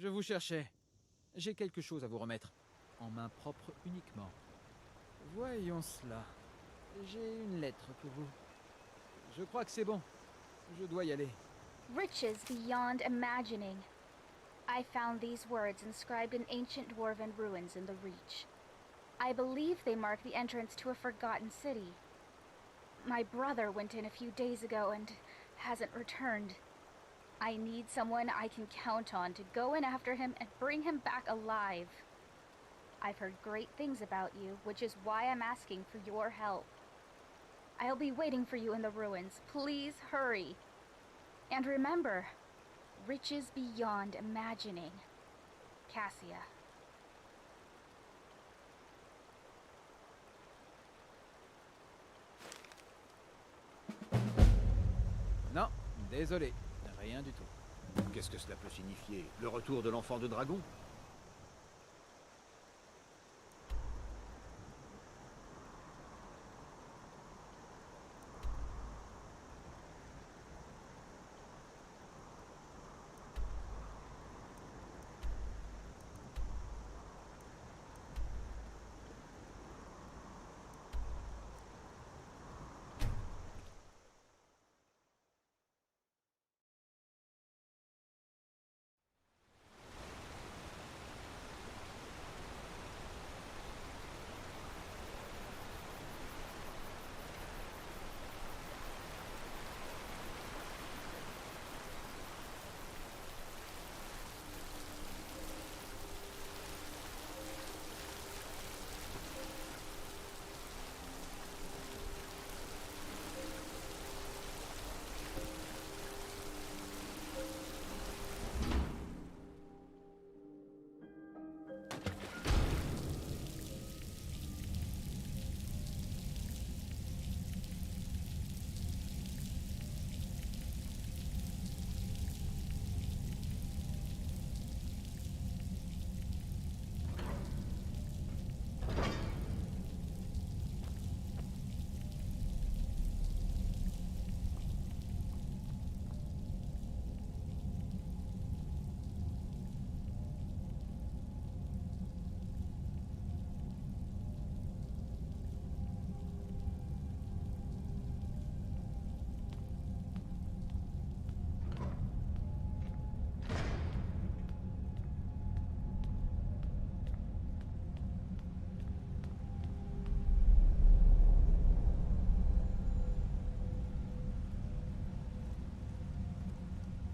Je vous cherchais. J'ai quelque chose à vous remettre. En main propre uniquement. Voyons cela. J'ai une lettre pour vous. Je crois que c'est bon. Je dois y aller. Riches beyond imagining. I found these words inscribed in ancient dwarven ruins in the Reach. I believe they mark the entrance to a forgotten city. My brother went in a few days ago and hasn't returned. I need someone I can count on to go in after him and bring him back alive. I've heard great things about you, which is why I'm asking for your help. I'll be waiting for you in the ruins. Please hurry. And remember, riches beyond imagining. Cassia. Non, désolé. Rien du tout. Qu'est-ce que cela peut signifier? Le retour de l'enfant de dragon?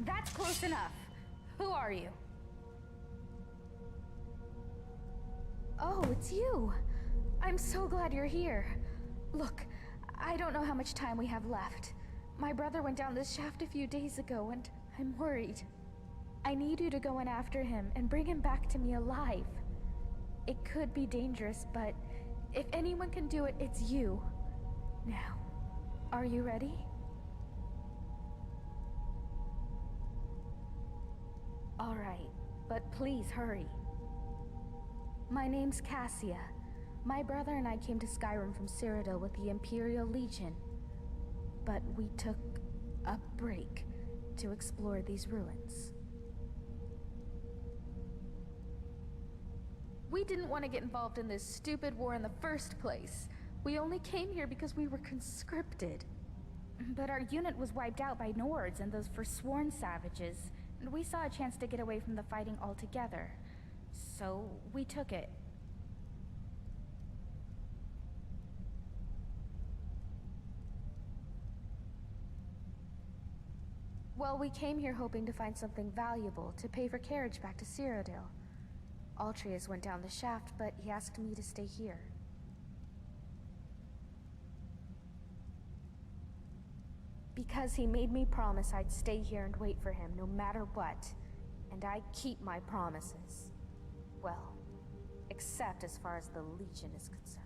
That's close enough. Who are you? Oh, it's you. I'm so glad you're here. Look, I don't know how much time we have left. My brother went down this shaft a few days ago and I'm worried. I need you to go in after him and bring him back to me alive. It could be dangerous, but if anyone can do it, it's you. Now, are you ready? All right, but please hurry. My name's Cassia. My brother and I came to Skyrim from Cyrodiil with the Imperial Legion. But we took a break to explore these ruins. We didn't want to get involved in this stupid war in the first place. We only came here because we were conscripted. But our unit was wiped out by Nords and those forsworn savages, and we saw a chance to get away from the fighting altogether. So we took it. Well, we came here hoping to find something valuable to pay for carriage back to Cyrodiil. Altreus went down the shaft, but he asked me to stay here. Because he made me promise I'd stay here and wait for him no matter what. And I keep my promises. Well, except as far as the Legion is concerned.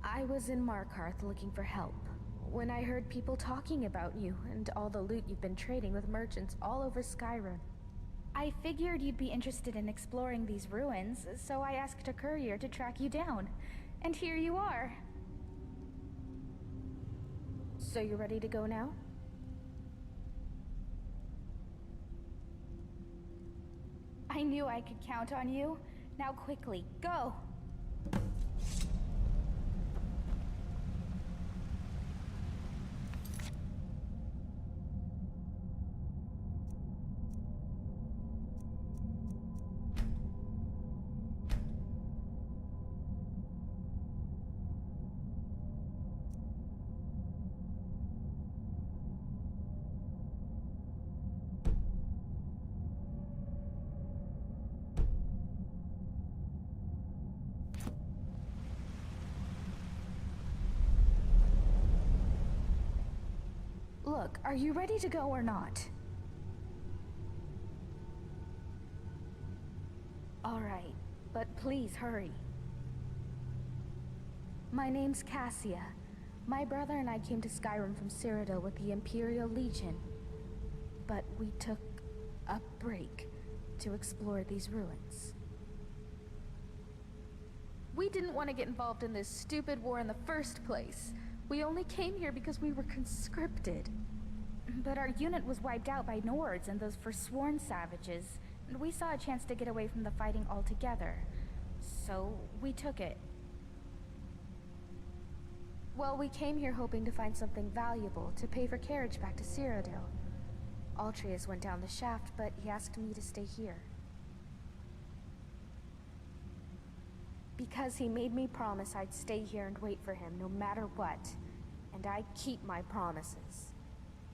I was in Markarth looking for help when I heard people talking about you and all the loot you've been trading with merchants all over Skyrim. I figured you'd be interested in exploring these ruins, so I asked a courier to track you down. And here you are. So you ready to go now? knew I could count on you. Now quickly, go! Look, are you ready to go or not? All right, but please hurry. My name's Cassia. My brother and I came to Skyrim from Cyrodiil with the Imperial Legion. But we took a break to explore these ruins. We didn't want to get involved in this stupid war in the first place. We only came here because we were conscripted. But our unit was wiped out by Nords and those forsworn savages, and we saw a chance to get away from the fighting altogether. So we took it. Well, we came here hoping to find something valuable to pay for carriage back to Cyrodiil. Altreus went down the shaft, but he asked me to stay here. Because he made me promise I'd stay here and wait for him no matter what. And I keep my promises.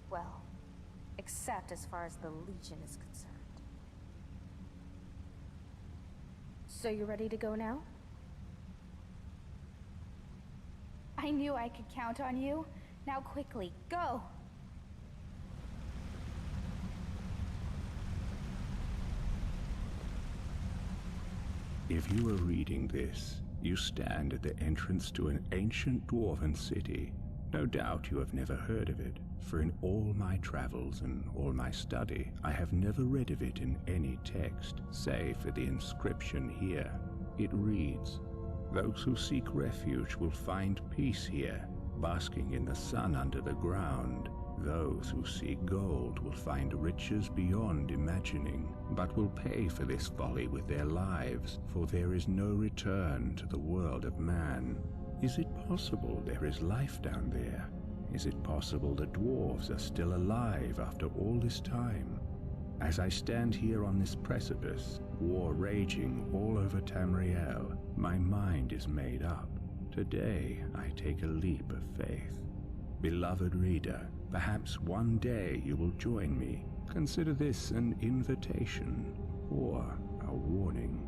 Well, except as far as the Legion is concerned. So you ready to go now? I knew I could count on you. Now quickly, go! If you are reading this, you stand at the entrance to an ancient dwarven city. No doubt you have never heard of it, for in all my travels and all my study, I have never read of it in any text, save for the inscription here. It reads, "Those who seek refuge will find peace here, basking in the sun under the ground. Those who seek gold will find riches beyond imagining, but will pay for this folly with their lives, for there is no return to the world of man." Is it possible there is life down there? Is it possible the dwarves are still alive after all this time? As I stand here on this precipice, war raging all over Tamriel, my mind is made up. Today I take a leap of faith. Beloved reader, perhaps one day you will join me. Consider this an invitation or a warning.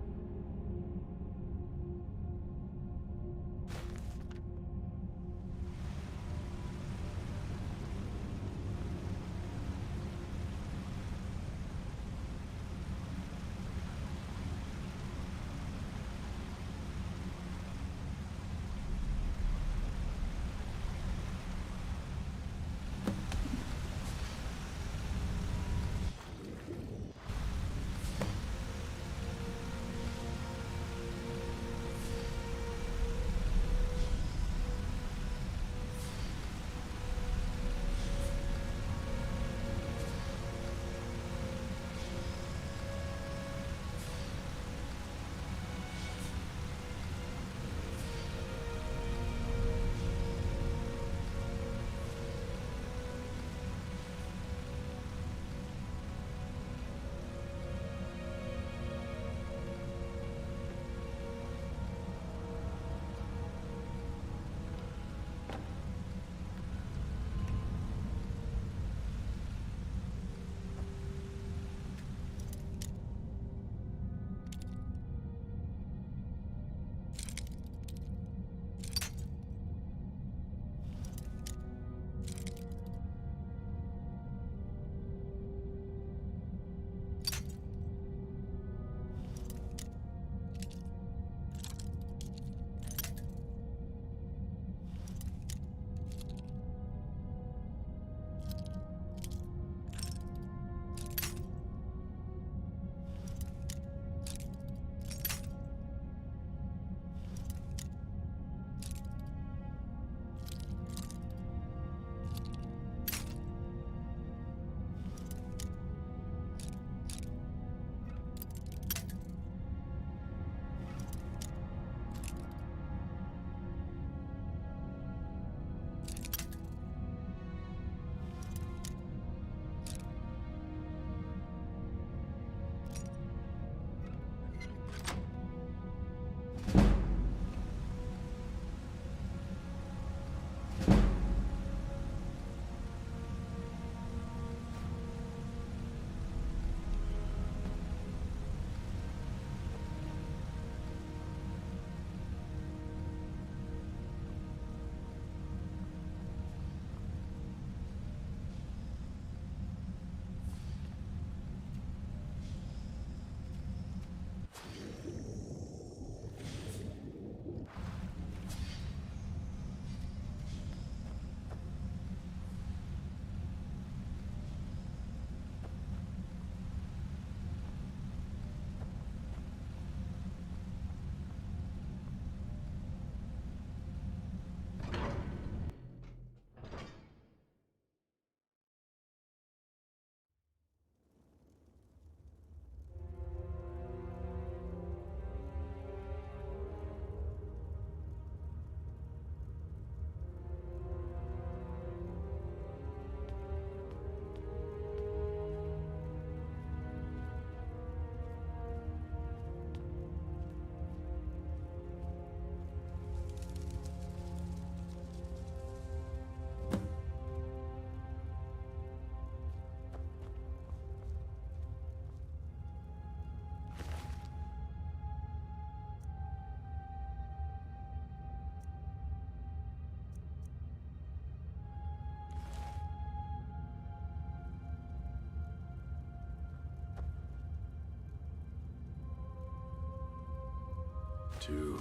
To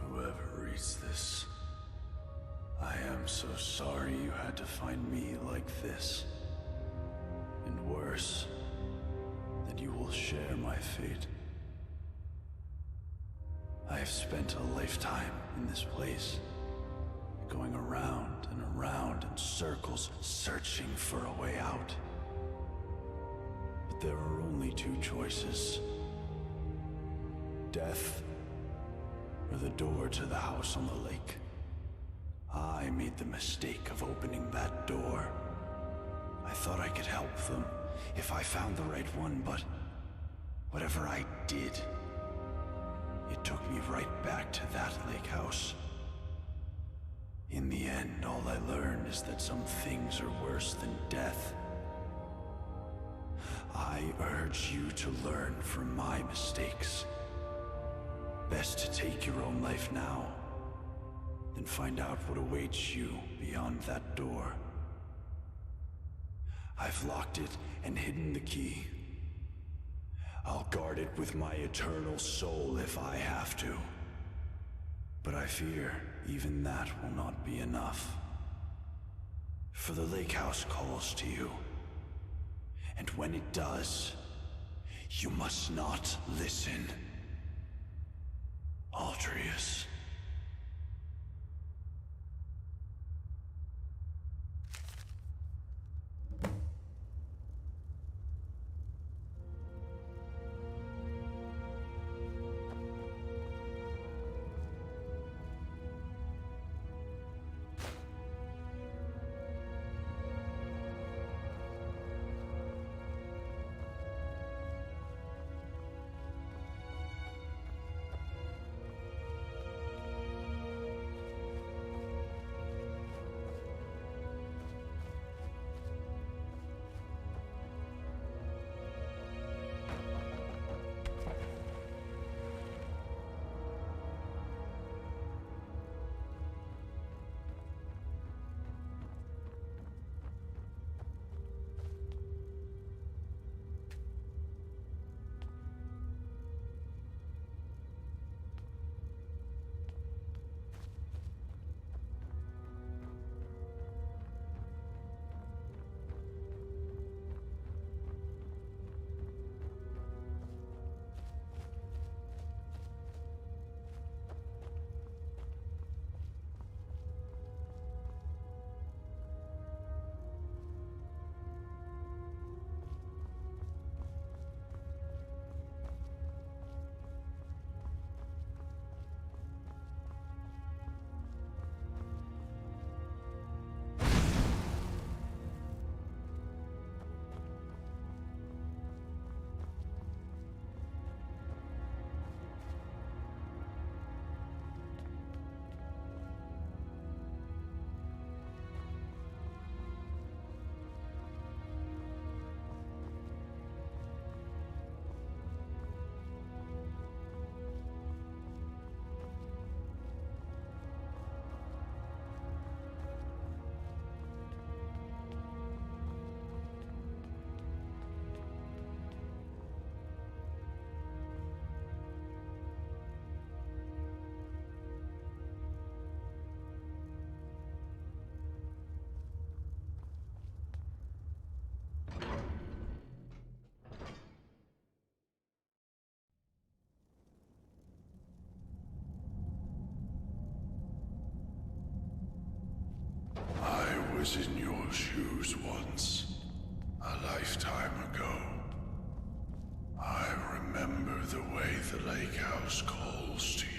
whoever reads this, I am so sorry you had to find me like this. And worse, that you will share my fate. I have spent a lifetime in this place, going around and around in circles, searching for a way out. But there are only two choices: death, or the door to the house on the lake. I made the mistake of opening that door. I thought I could help them if I found the right one, but whatever I did, it took me right back to that lake house. In the end, all I learned is that some things are worse than death. I urge you to learn from my mistakes. Best to take your own life now, than find out what awaits you beyond that door. I've locked it and hidden the key. I'll guard it with my eternal soul if I have to. But I fear even that will not be enough. For the lake house calls to you. And when it does, you must not listen. Altreus. I was in your shoes once, a lifetime ago. I remember the way the lake house calls to you.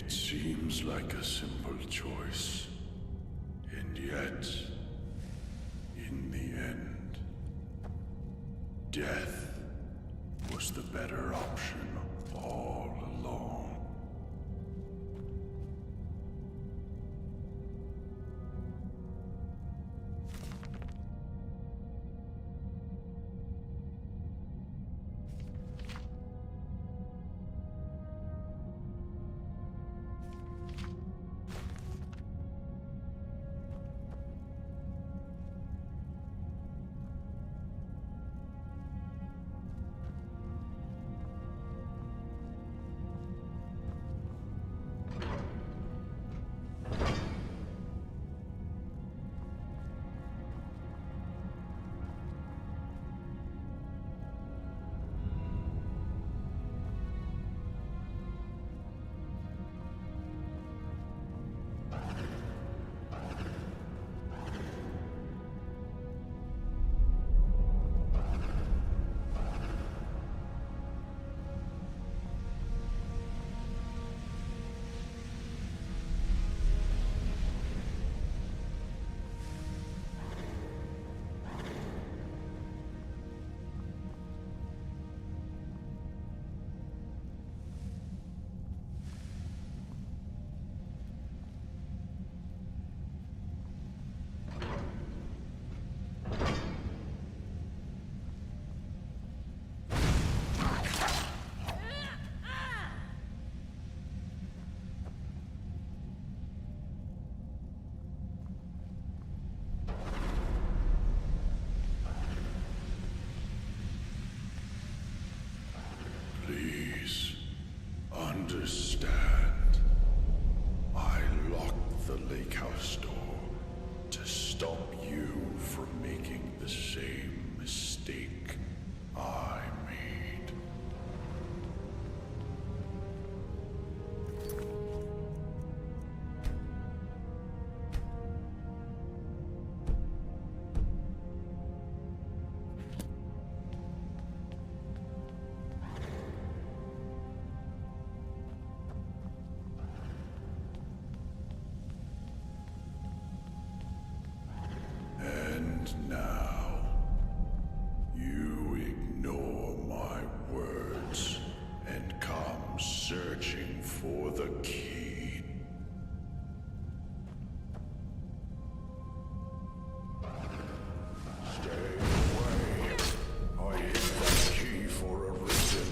It seems like a simple choice. And yet, in the end, death was the better option all along. Please understand. I locked the lake house door to stop you from making the same mistake I made. And now, you ignore my words and come searching for the key. Stay away. I hid that key for a reason.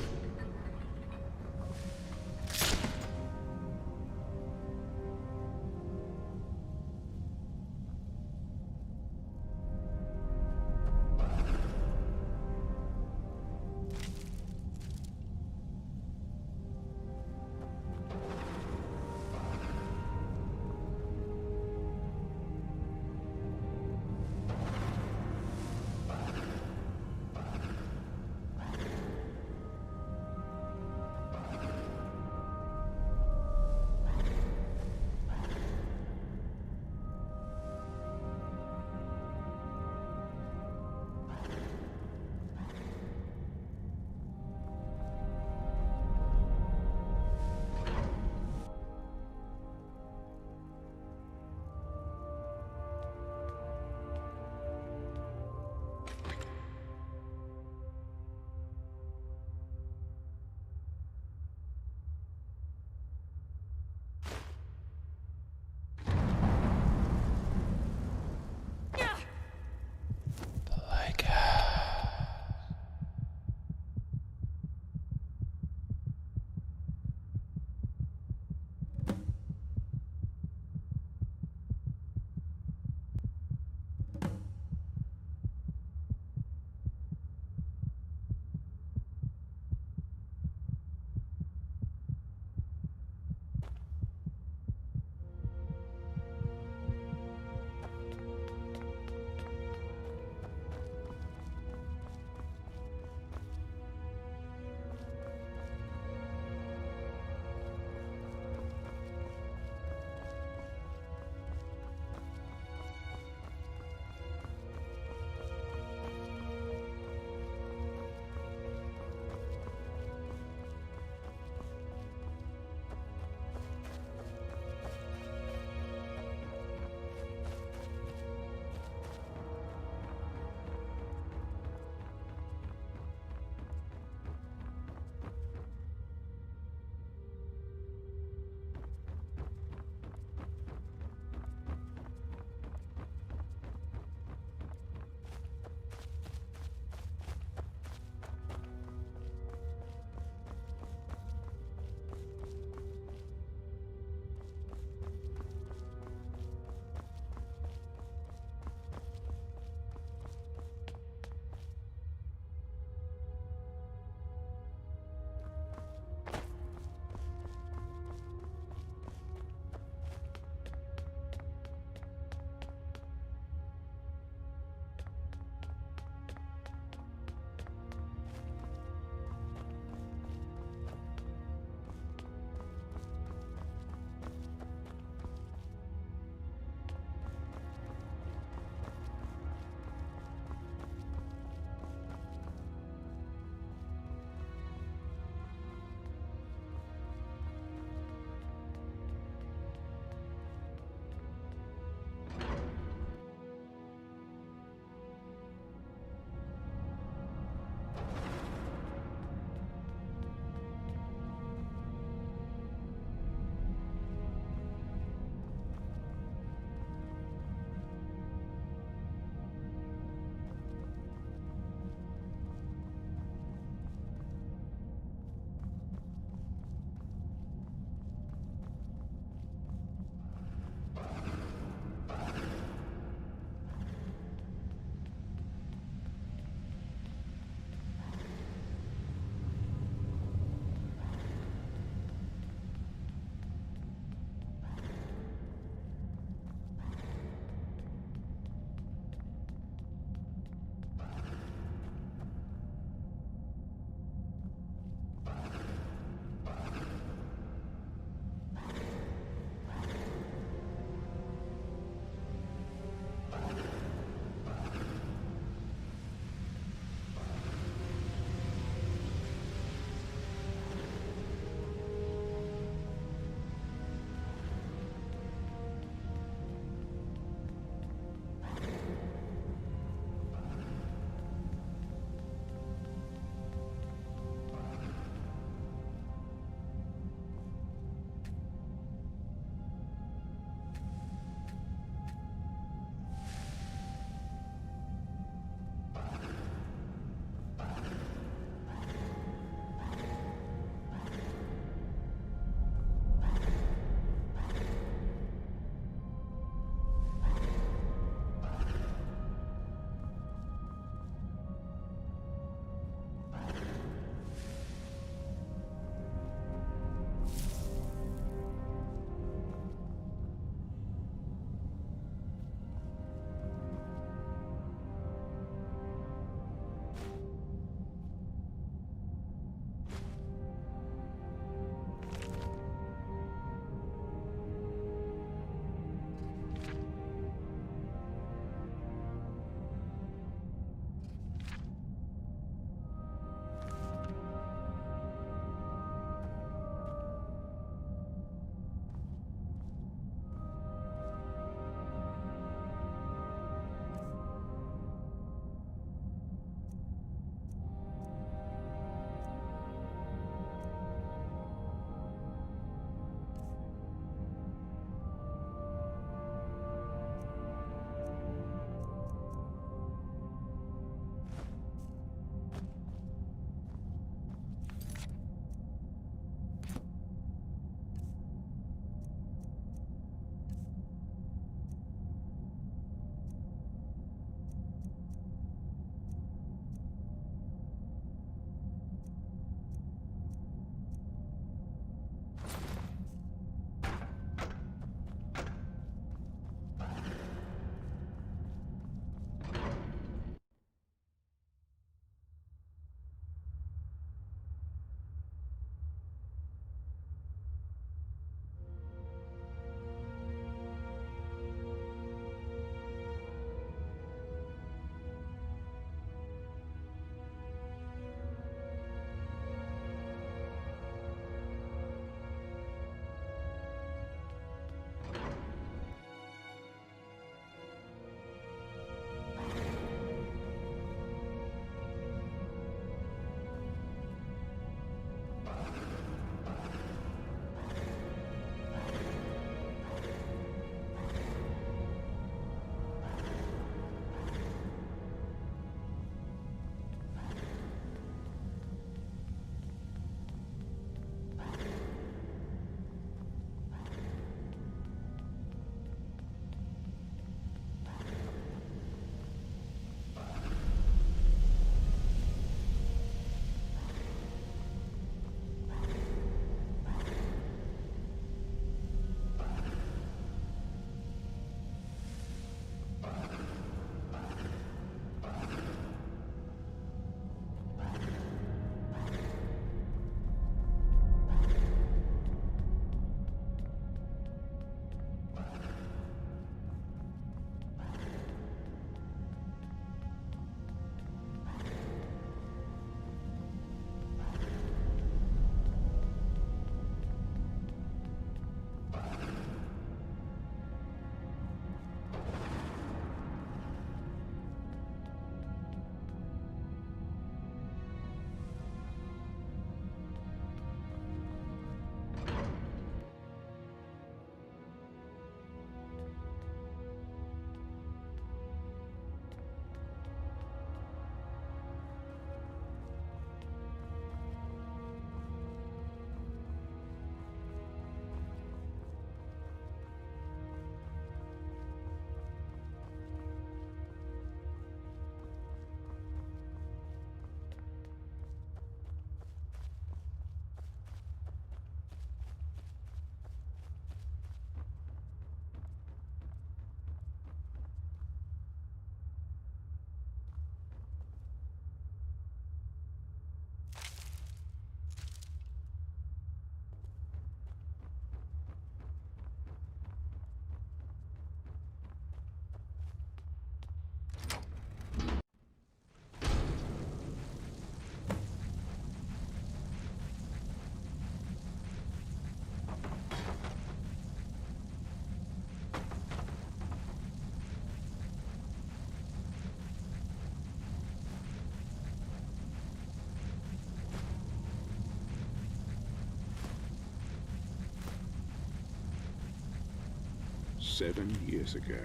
7 years ago,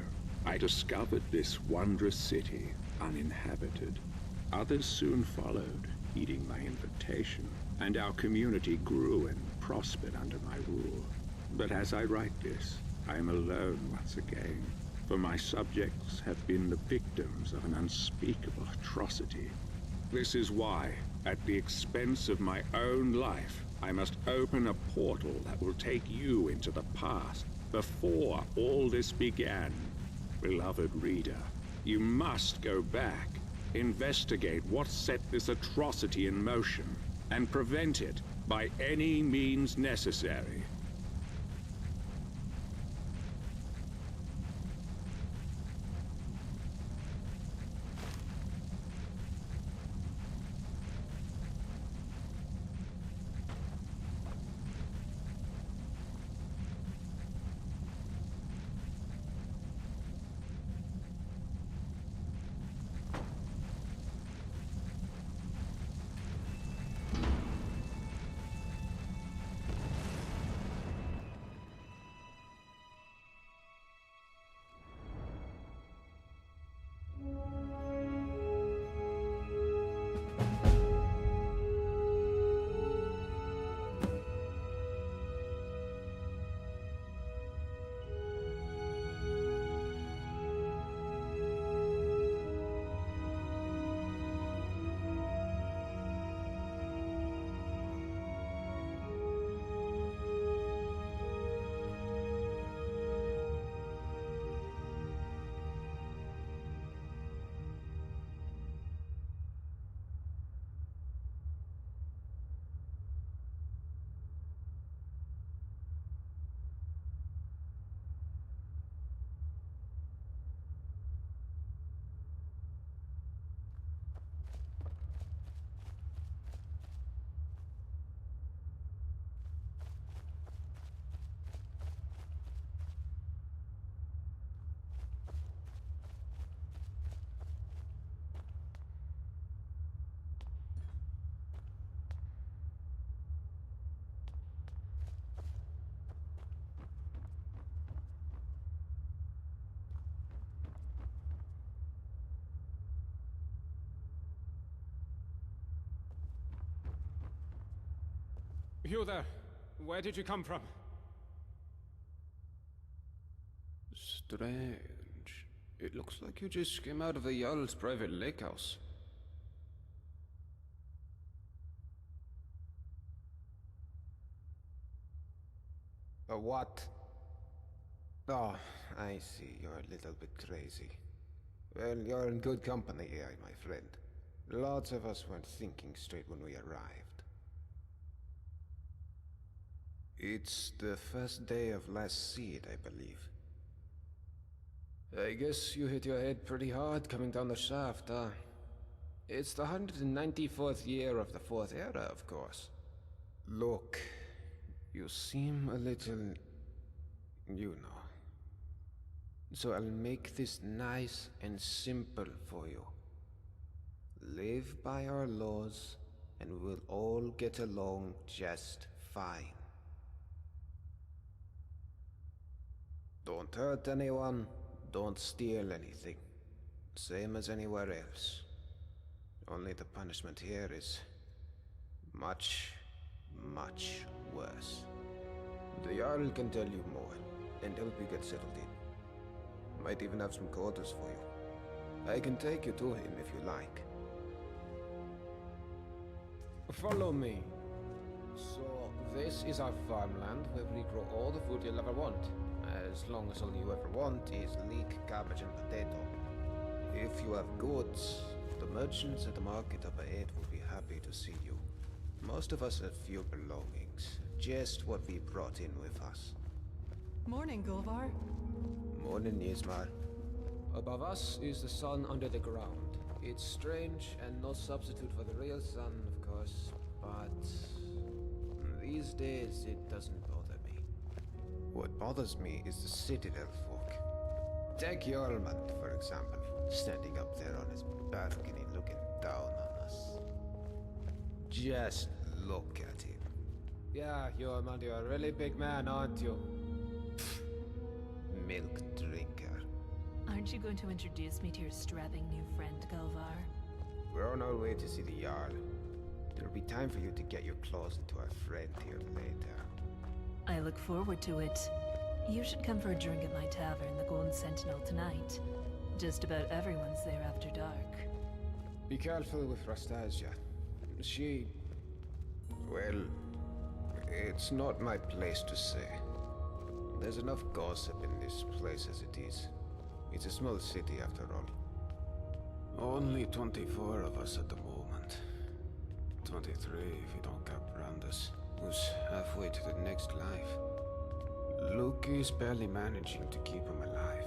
I discovered this wondrous city uninhabited. Others soon followed, heeding my invitation, and our community grew and prospered under my rule. But as I write this, I am alone once again, for my subjects have been the victims of an unspeakable atrocity. This is why, at the expense of my own life, I must open a portal that will take you into the past, before all this began. Beloved reader, you must go back, investigate what set this atrocity in motion, and prevent it by any means necessary. You there. Where did you come from? Strange. It looks like you just came out of the Jarl's private lake house. A what? Oh, I see. You're a little bit crazy. Well, you're in good company here, my friend. Lots of us weren't thinking straight when we arrived. It's the first day of last seed, I believe. I guess you hit your head pretty hard coming down the shaft, huh? It's the 194th year of the 4th era, of course. Look, you seem a little... you know. So I'll make this nice and simple for you. Live by our laws, and we'll all get along just fine. Don't hurt anyone, don't steal anything. Same as anywhere else. Only the punishment here is much, much worse. The Jarl can tell you more, and help you get settled in. Might even have some quarters for you. I can take you to him if you like. Follow me. So, this is our farmland where we grow all the food you'll ever want. As long as all you ever want is leek, cabbage, and potato. If you have goods, the merchants at the market up ahead will be happy to see you. Most of us have few belongings, just what we brought in with us. Morning, Gulvar. Morning, Yzmar. Above us is the sun under the ground. It's strange and no substitute for the real sun, of course, but these days it doesn't bother me. What bothers me is the Citadel folk. Take Jarlmund, for example, standing up there on his balcony looking down on us. Just look at him. Yeah, Jarlmund, you're a really big man, aren't you? milk drinker. Aren't you going to introduce me to your strapping new friend, Gulvar? We're on our way to see the Jarl. There'll be time for you to get your claws into our friend here later. I look forward to it. You should come for a drink at my tavern, the Golden Sentinel, tonight. Just about everyone's there after dark. Be careful with Rastasia. She... well... it's not my place to say. There's enough gossip in this place as it is. It's a small city after all. Only 24 of us at the moment. 23 if you don't count Brandis, who's halfway to the next life. Luke is barely managing to keep him alive.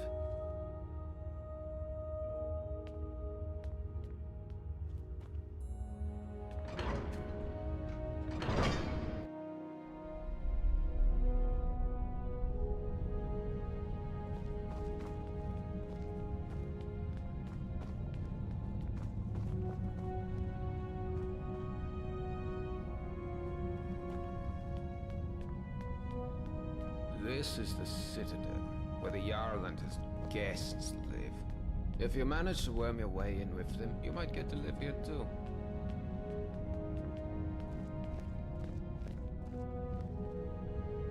This is the Citadel, where the Jarl and his guests live. If you manage to worm your way in with them, you might get to live here too.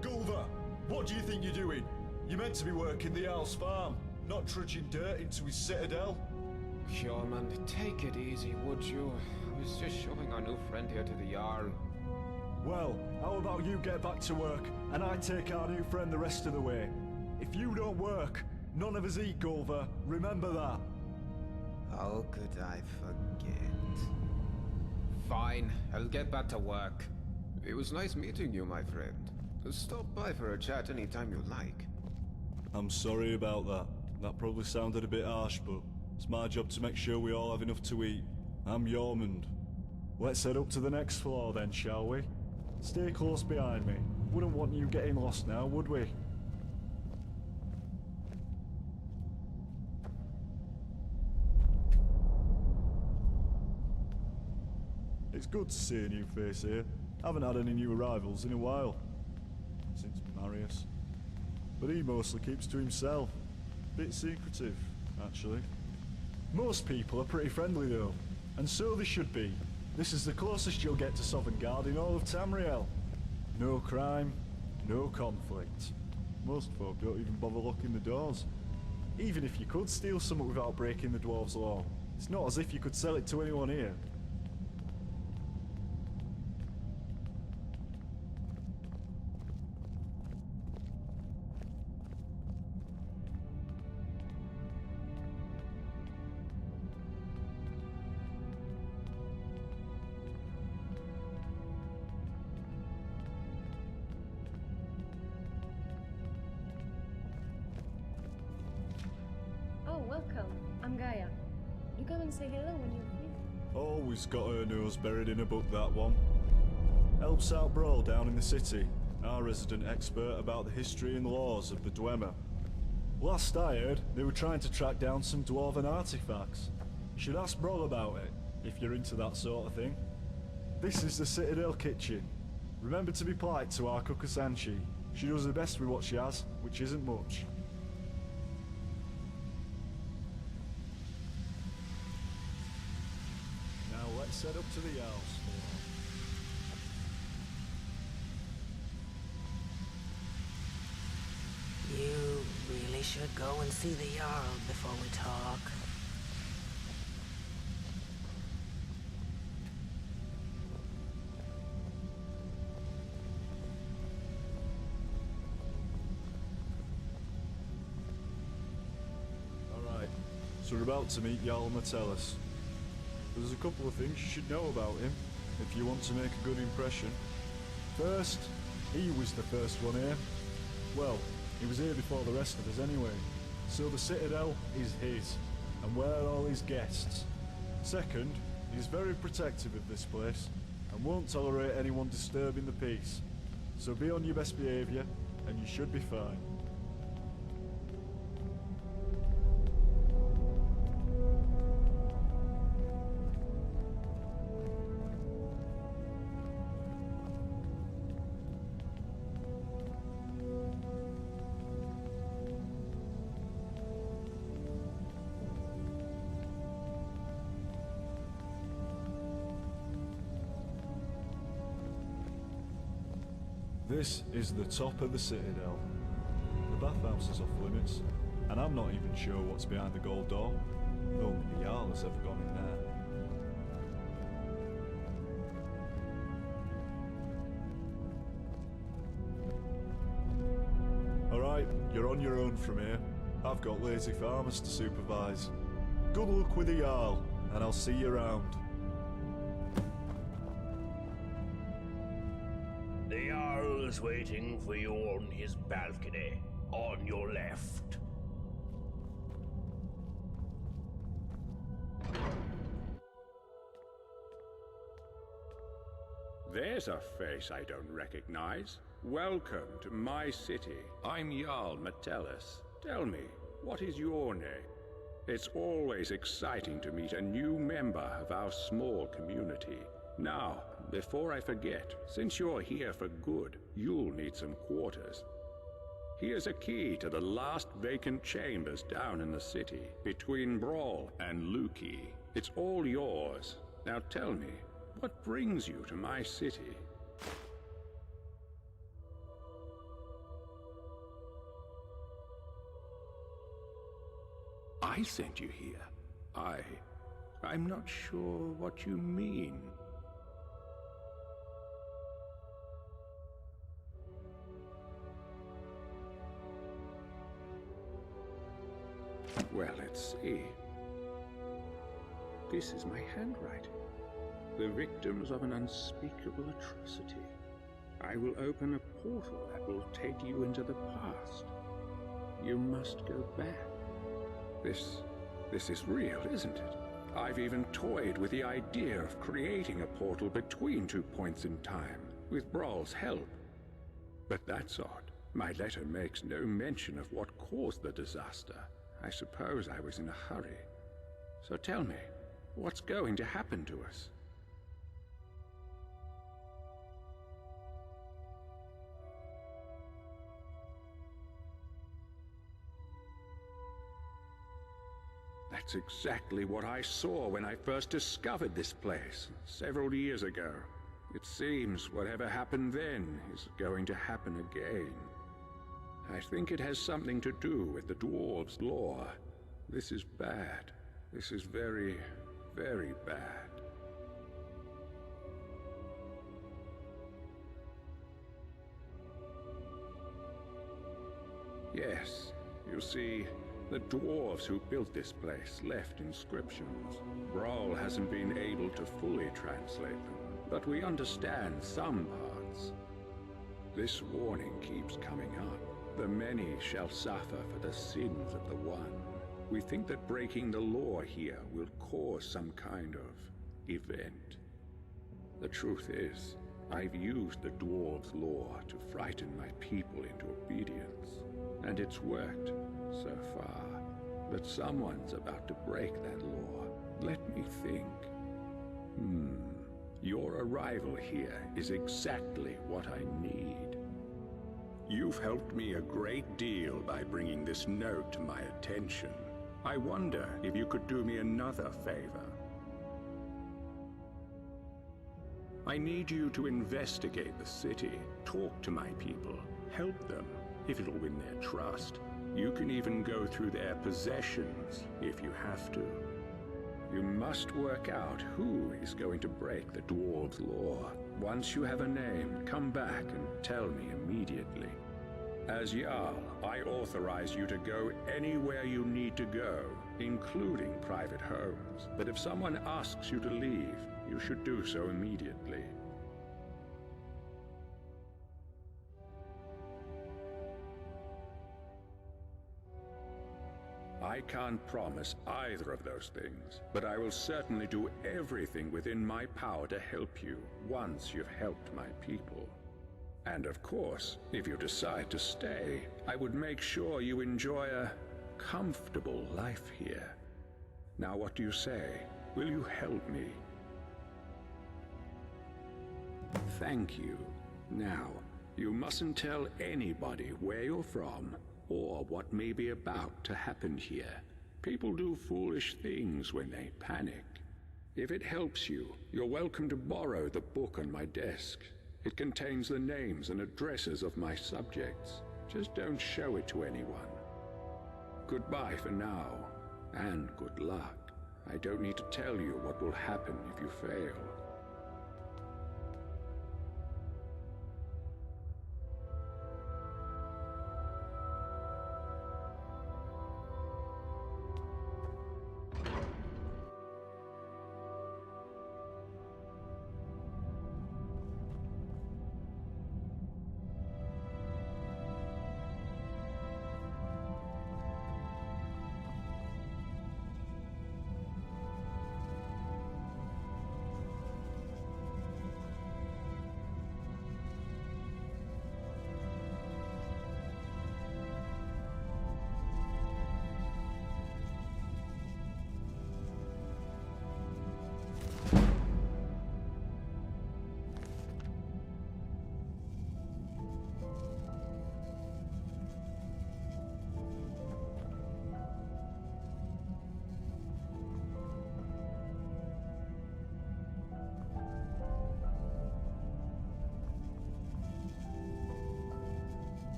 Gulvar, what do you think you're doing? You're meant to be working the Jarl's farm, not trudging dirt into his citadel. Shawman, take it easy, would you? I was just showing our new friend here to the Jarl. Well, how about you get back to work, and I take our new friend the rest of the way? If you don't work, none of us eat, Gulvar. Remember that. How could I forget? Fine, I'll get back to work. It was nice meeting you, my friend. Stop by for a chat anytime you like. I'm sorry about that. That probably sounded a bit harsh, but it's my job to make sure we all have enough to eat. I'm Yormund. Let's head up to the next floor then, shall we? Stay close behind me. Wouldn't want you getting lost now, would we? It's good to see a new face here. Haven't had any new arrivals in a while. Since Marius. But he mostly keeps to himself. Bit secretive, actually. Most people are pretty friendly though, and so they should be. This is the closest you'll get to Sovngarde in all of Tamriel. No crime, no conflict. Most folk don't even bother locking the doors. Even if you could steal something without breaking the dwarves' law, it's not as if you could sell it to anyone here. Welcome. I'm Gaia. You come and say hello when you're free. Always got her nose buried in a book, that one. Helps out Brawl down in the city, our resident expert about the history and laws of the Dwemer. Last I heard, they were trying to track down some dwarven artifacts. You should ask Brawl about it, if you're into that sort of thing. This is the Citadel kitchen. Remember to be polite to our cook Asanchi. She does the best with what she has, which isn't much. Let's head up to the Jarl's floor. You really should go and see the Jarl before we talk. Alright, so we're about to meet Jarl Metellus. There's a couple of things you should know about him, if you want to make a good impression. First, he was the first one here. Well, he was here before the rest of us anyway. So the Citadel is his, and we're all his guests. Second, he's very protective of this place, and won't tolerate anyone disturbing the peace. So be on your best behaviour, and you should be fine. This is the top of the citadel. The bathhouse is off limits, and I'm not even sure what's behind the gold door. Only the Jarl has ever gone in there. Alright, you're on your own from here. I've got lazy farmers to supervise. Good luck with the Jarl, and I'll see you around. The Jarl is waiting for you on his balcony, on your left. There's a face I don't recognize. Welcome to my city. I'm Jarl Metellus. Tell me, what is your name? It's always exciting to meet a new member of our small community. Now, before I forget, since you're here for good, you'll need some quarters. Here's a key to the last vacant chambers down in the city, between Brawl and Lukey. It's all yours. Now tell me, what brings you to my city? I sent you here. I'm not sure what you mean. Well, let's see. This is my handwriting. The victims of an unspeakable atrocity. I will open a portal that will take you into the past. You must go back. This is real, isn't it? I've even toyed with the idea of creating a portal between 2 points in time, with Brawl's help. But that's odd. My letter makes no mention of what caused the disaster. I suppose I was in a hurry. So tell me, what's going to happen to us? That's exactly what I saw when I first discovered this place, several years ago. It seems whatever happened then is going to happen again. I think it has something to do with the dwarves' lore. This is bad. This is very, very bad. Yes, you see, the dwarves who built this place left inscriptions. Brawl hasn't been able to fully translate them, but we understand some parts. This warning keeps coming up. The many shall suffer for the sins of the one. We think that breaking the law here will cause some kind of event. The truth is, I've used the dwarves' law to frighten my people into obedience, and it's worked so far. But someone's about to break that law. Let me think. Your arrival here is exactly what I need. You've helped me a great deal by bringing this note to my attention. I wonder if you could do me another favor. I need you to investigate the city, talk to my people, help them, if it'll win their trust. You can even go through their possessions, if you have to. You must work out who is going to break the dwarves' law. Once you have a name, come back and tell me immediately. As Jarl, I authorize you to go anywhere you need to go, including private homes. But if someone asks you to leave, you should do so immediately. I can't promise either of those things, but I will certainly do everything within my power to help you once you've helped my people. And of course, if you decide to stay, I would make sure you enjoy a comfortable life here. Now what do you say? Will you help me? Thank you. Now, you mustn't tell anybody where you're from, or what may be about to happen here. People do foolish things when they panic. If it helps you, you're welcome to borrow the book on my desk. It contains the names and addresses of my subjects. Just don't show it to anyone. Goodbye for now, and good luck. I don't need to tell you what will happen if you fail.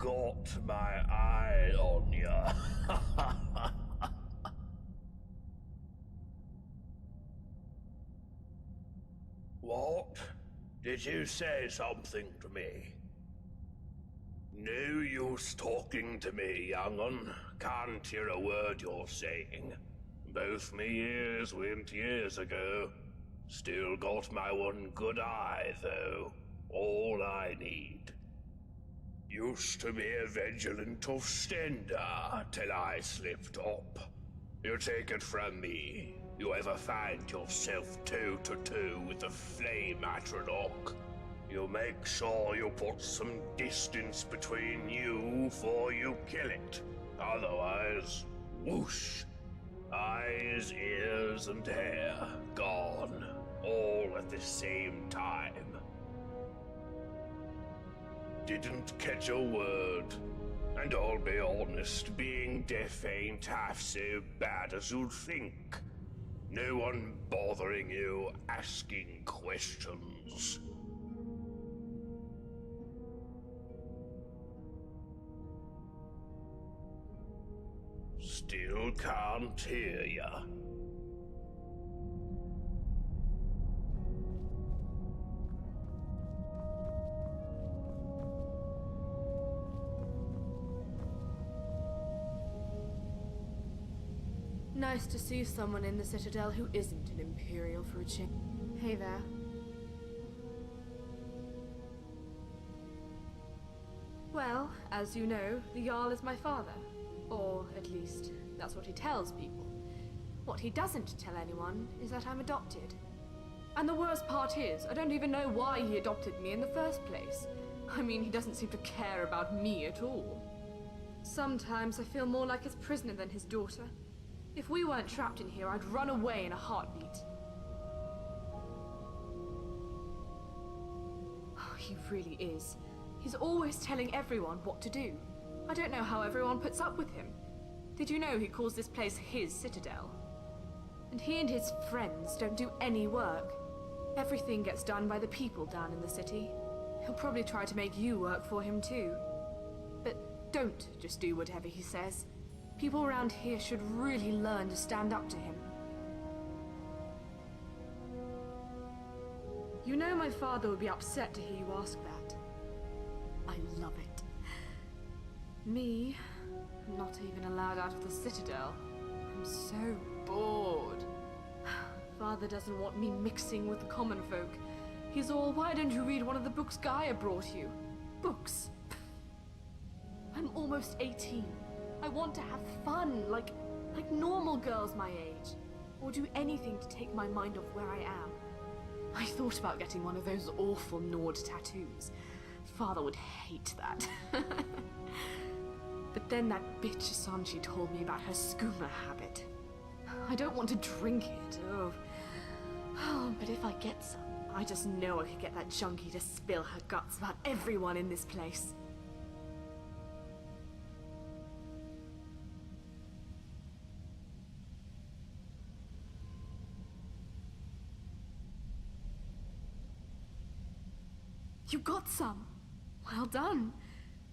got my eye on ya. What? Did you say something to me? No use talking to me, young'un. Can't hear a word you're saying. Both me ears went years ago. Still got my one good eye, though. All I need. Used to be a vigilant of Stender, till I slipped up. You take it from me. You ever find yourself toe-to-toe with the flame atronach, you make sure you put some distance between you before you kill it. Otherwise, whoosh. Eyes, ears, and hair gone, all at the same time. Didn't catch a word, and I'll be honest, being deaf ain't half so bad as you'd think. No one bothering you, asking questions. Still can't hear ya. Nice to see someone in the Citadel who isn't an Imperial for a change. Hey there. Well, as you know, the Jarl is my father. Or, at least, that's what he tells people. What he doesn't tell anyone is that I'm adopted. And the worst part is, I don't even know why he adopted me in the first place. I mean, he doesn't seem to care about me at all. Sometimes I feel more like his prisoner than his daughter. If we weren't trapped in here, I'd run away in a heartbeat. Oh, he really is. He's always telling everyone what to do. I don't know how everyone puts up with him. Did you know he calls this place his Citadel? And he and his friends don't do any work. Everything gets done by the people down in the city. He'll probably try to make you work for him too. But don't just do whatever he says. People around here should really learn to stand up to him. You know my father would be upset to hear you ask that. I love it. Me, not even allowed out of the Citadel. I'm so bored. Father doesn't want me mixing with the common folk. He's all, why don't you read one of the books Gaia brought you? Books? I'm almost 18. I want to have fun, like normal girls my age. Or do anything to take my mind off where I am. I thought about getting one of those awful Nord tattoos. Father would hate that. But then that bitch Asanji told me about her schooner habit. I don't want to drink it, oh, but if I get some, I just know I could get that junkie to spill her guts about everyone in this place. You got some! Well done!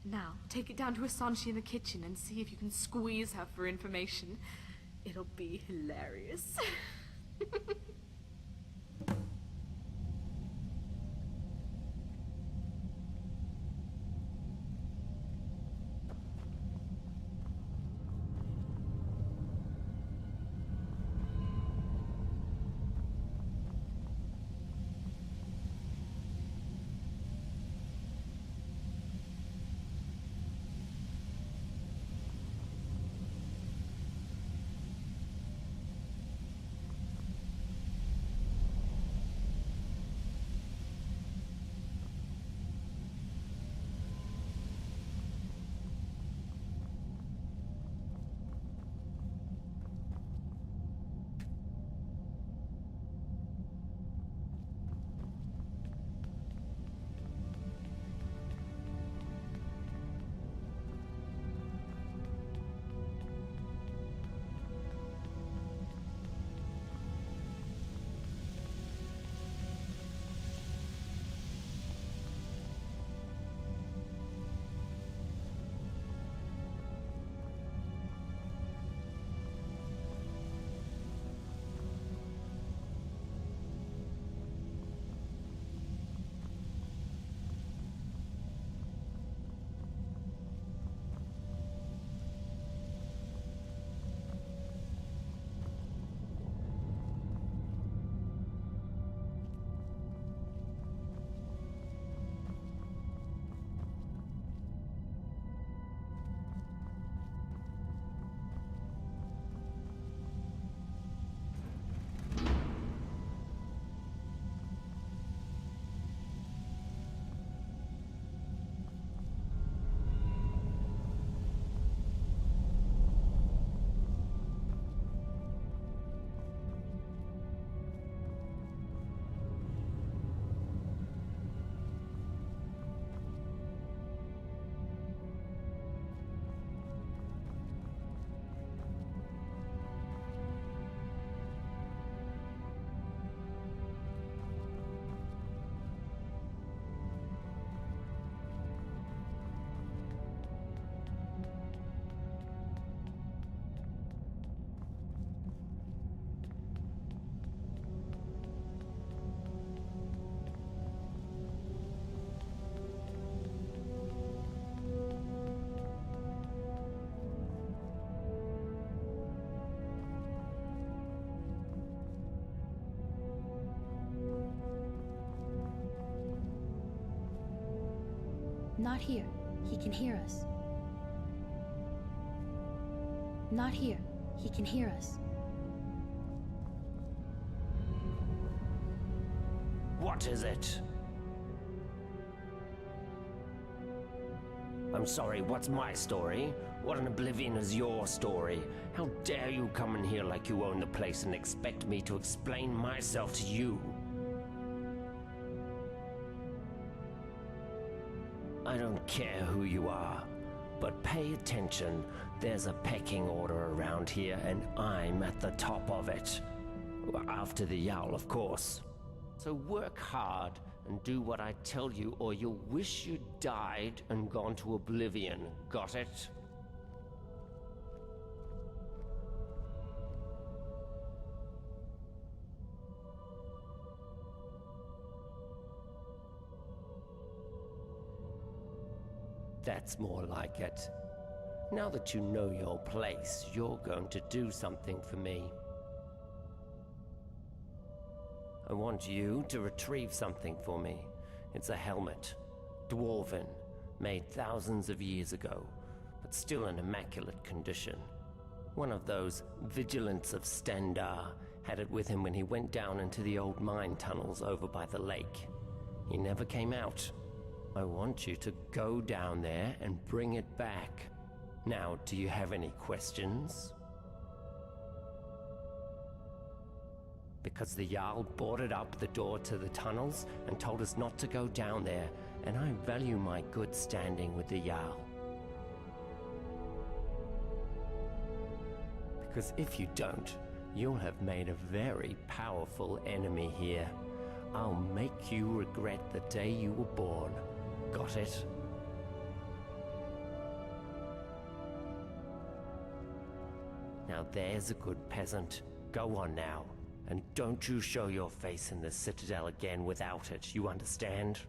Now, take it down to Asanji in the kitchen and see if you can squeeze her for information. It'll be hilarious. Not here. He can hear us. Not here. He can hear us. What is it? I'm sorry, what's my story? What in oblivion is your story? How dare you come in here like you own the place and expect me to explain myself to you? I don't care who you are, but pay attention. There's a pecking order around here, and I'm at the top of it. After the Yowl, of course. So work hard and do what I tell you, or you'll wish you'd died and gone to oblivion. Got it? That's more like it. Now that you know your place, you're going to do something for me. I want you to retrieve something for me. It's a helmet. Dwarven. Made thousands of years ago, but still in immaculate condition. One of those vigilants of Stendar had it with him when he went down into the old mine tunnels over by the lake. He never came out. I want you to go down there and bring it back. Now, do you have any questions? Because the Jarl boarded up the door to the tunnels and told us not to go down there, and I value my good standing with the Jarl. Because if you don't, you'll have made a very powerful enemy here. I'll make you regret the day you were born. Got it? Now there's a good peasant. Go on now. And don't you show your face in the Citadel again without it, you understand?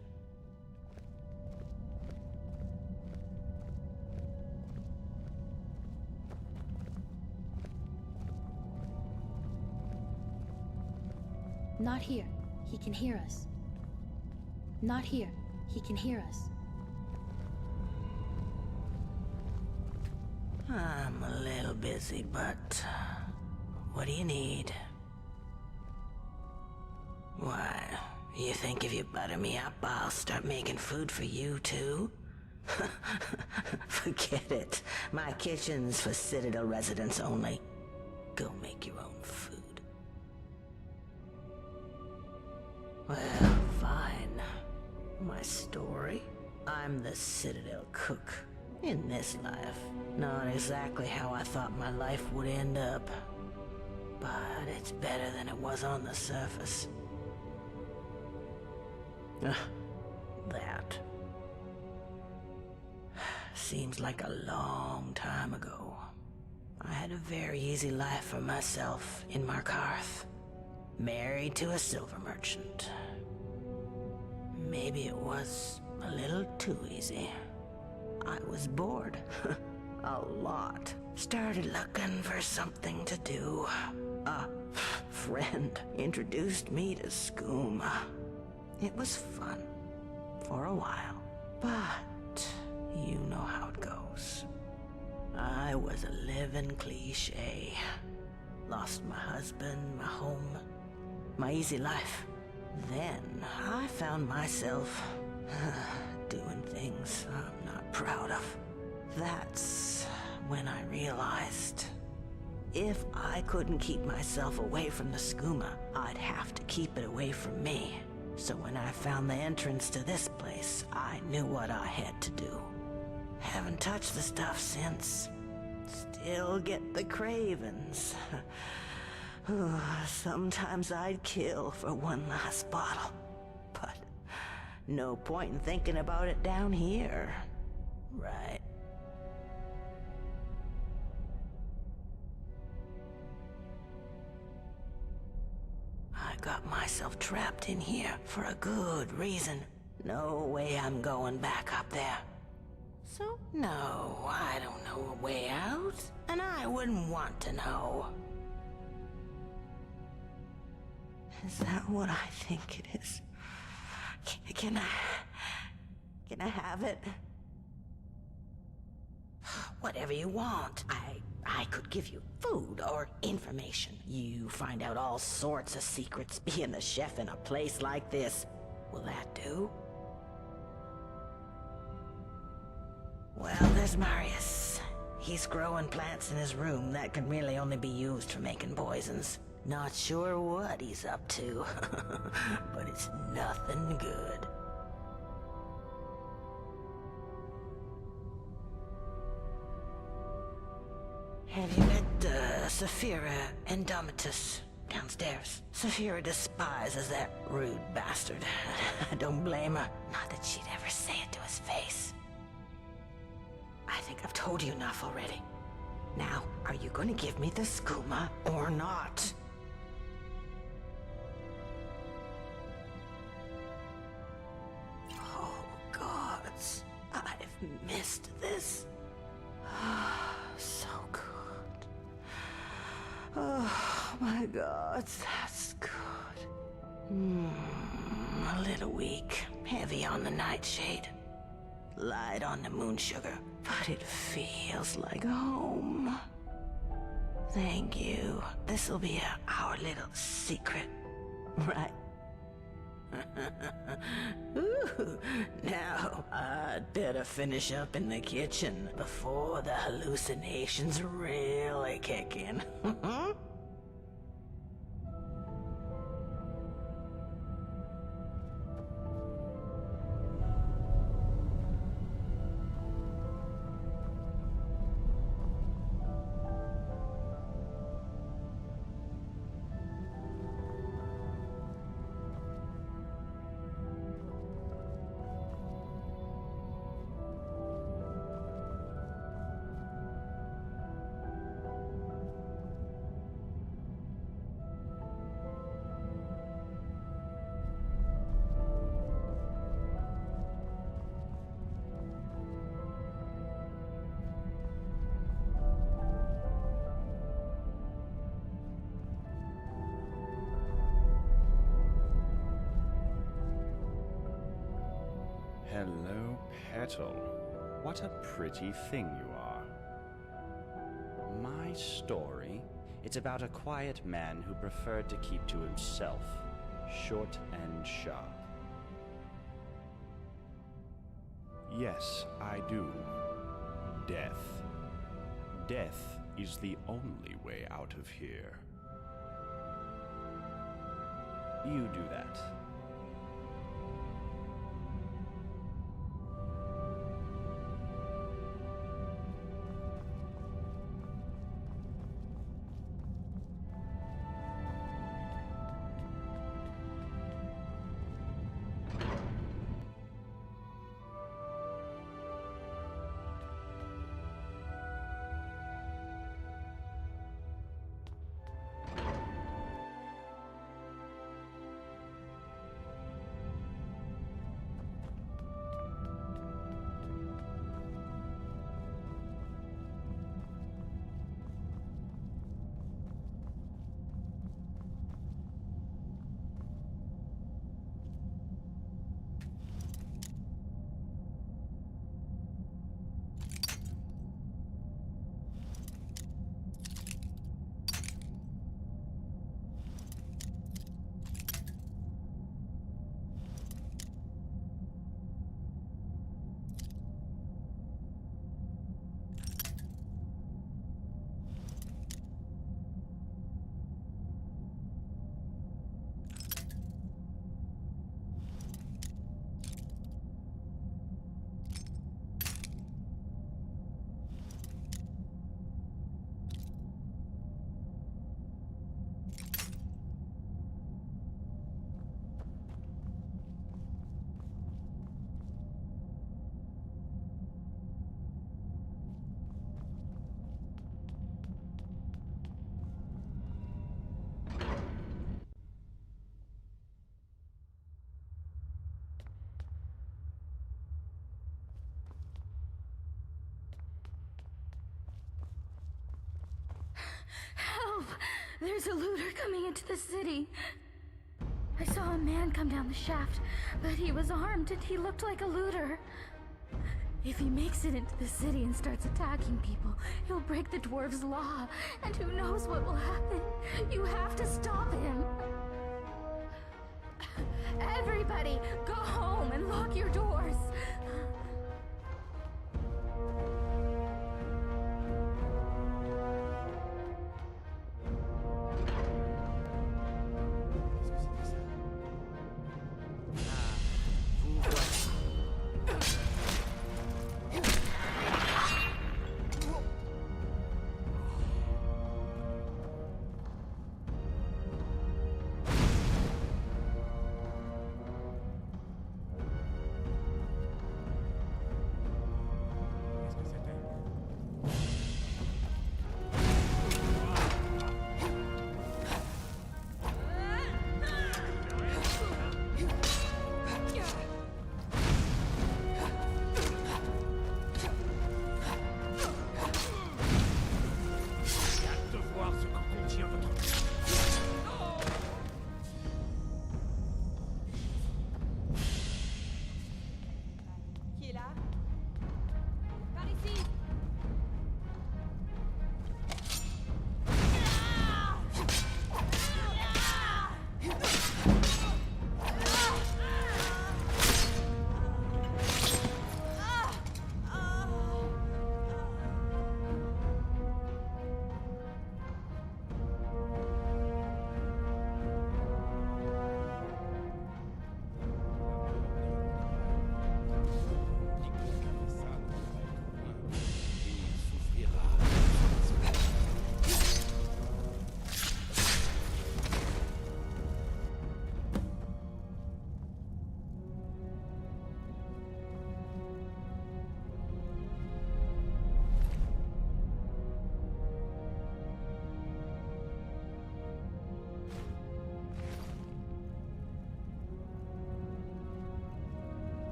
Not here. He can hear us. Not here. He can hear us. I'm a little busy, but what do you need? Why, you think if you butter me up, I'll start making food for you too? Forget it. My kitchen's for Citadel residents only. Go make your own food. Well, fine. My story? I'm the Citadel cook. In this life. Not exactly how I thought my life would end up. But it's better than it was on the surface. That. Seems like a long time ago. I had a very easy life for myself in Markarth. Married to a silver merchant. Maybe it was a little too easy. I was bored. A lot. Started looking for something to do. A friend introduced me to skooma. It was fun. For a while. But you know how it goes. I was a living cliche. Lost my husband, my home, my easy life. Then I found myself doing things I'm not proud of. That's when I realized if I couldn't keep myself away from the skooma, I'd have to keep it away from me. So when I found the entrance to this place, I knew what I had to do. Haven't touched the stuff since. Still get the cravings. Sometimes I'd kill for one last bottle. But no point in thinking about it down here. Right. I got myself trapped in here for a good reason. No way I'm going back up there. So, no, I don't know a way out, and I wouldn't want to know. Is that what I think it is? Can I Can I have it? Whatever you want. I could give you food or information. You find out all sorts of secrets being the chef in a place like this. Will that do? Well, there's Marius. He's growing plants in his room that can really only be used for making poisons. Not sure what he's up to, but it's nothing good. Have you met Saphira Indomitus downstairs? Saphira despises that rude bastard. I don't blame her. Not that she'd ever say it to his face. I think I've told you enough already. Now, are you going to give me the skooma or not? Oh, gods. I've missed this. So good. Oh, my God, that's good. A little weak, heavy on the nightshade, light on the moon sugar, but it feels like home. Thank you. This'll be our little secret, right? Ooh, now, I'd better finish up in the kitchen before the hallucinations really kick in. Hello, Petal. What a pretty thing you are. My story? It's about a quiet man who preferred to keep to himself, short and sharp. Yes, I do. Death. Death is the only way out of here. You do that. Help! There's a looter coming into the city. I saw a man come down the shaft, but he was armed and he looked like a looter. If he makes it into the city and starts attacking people, he'll break the dwarves' law, and who knows what will happen. You have to stop him. Everybody, go home and lock your doors.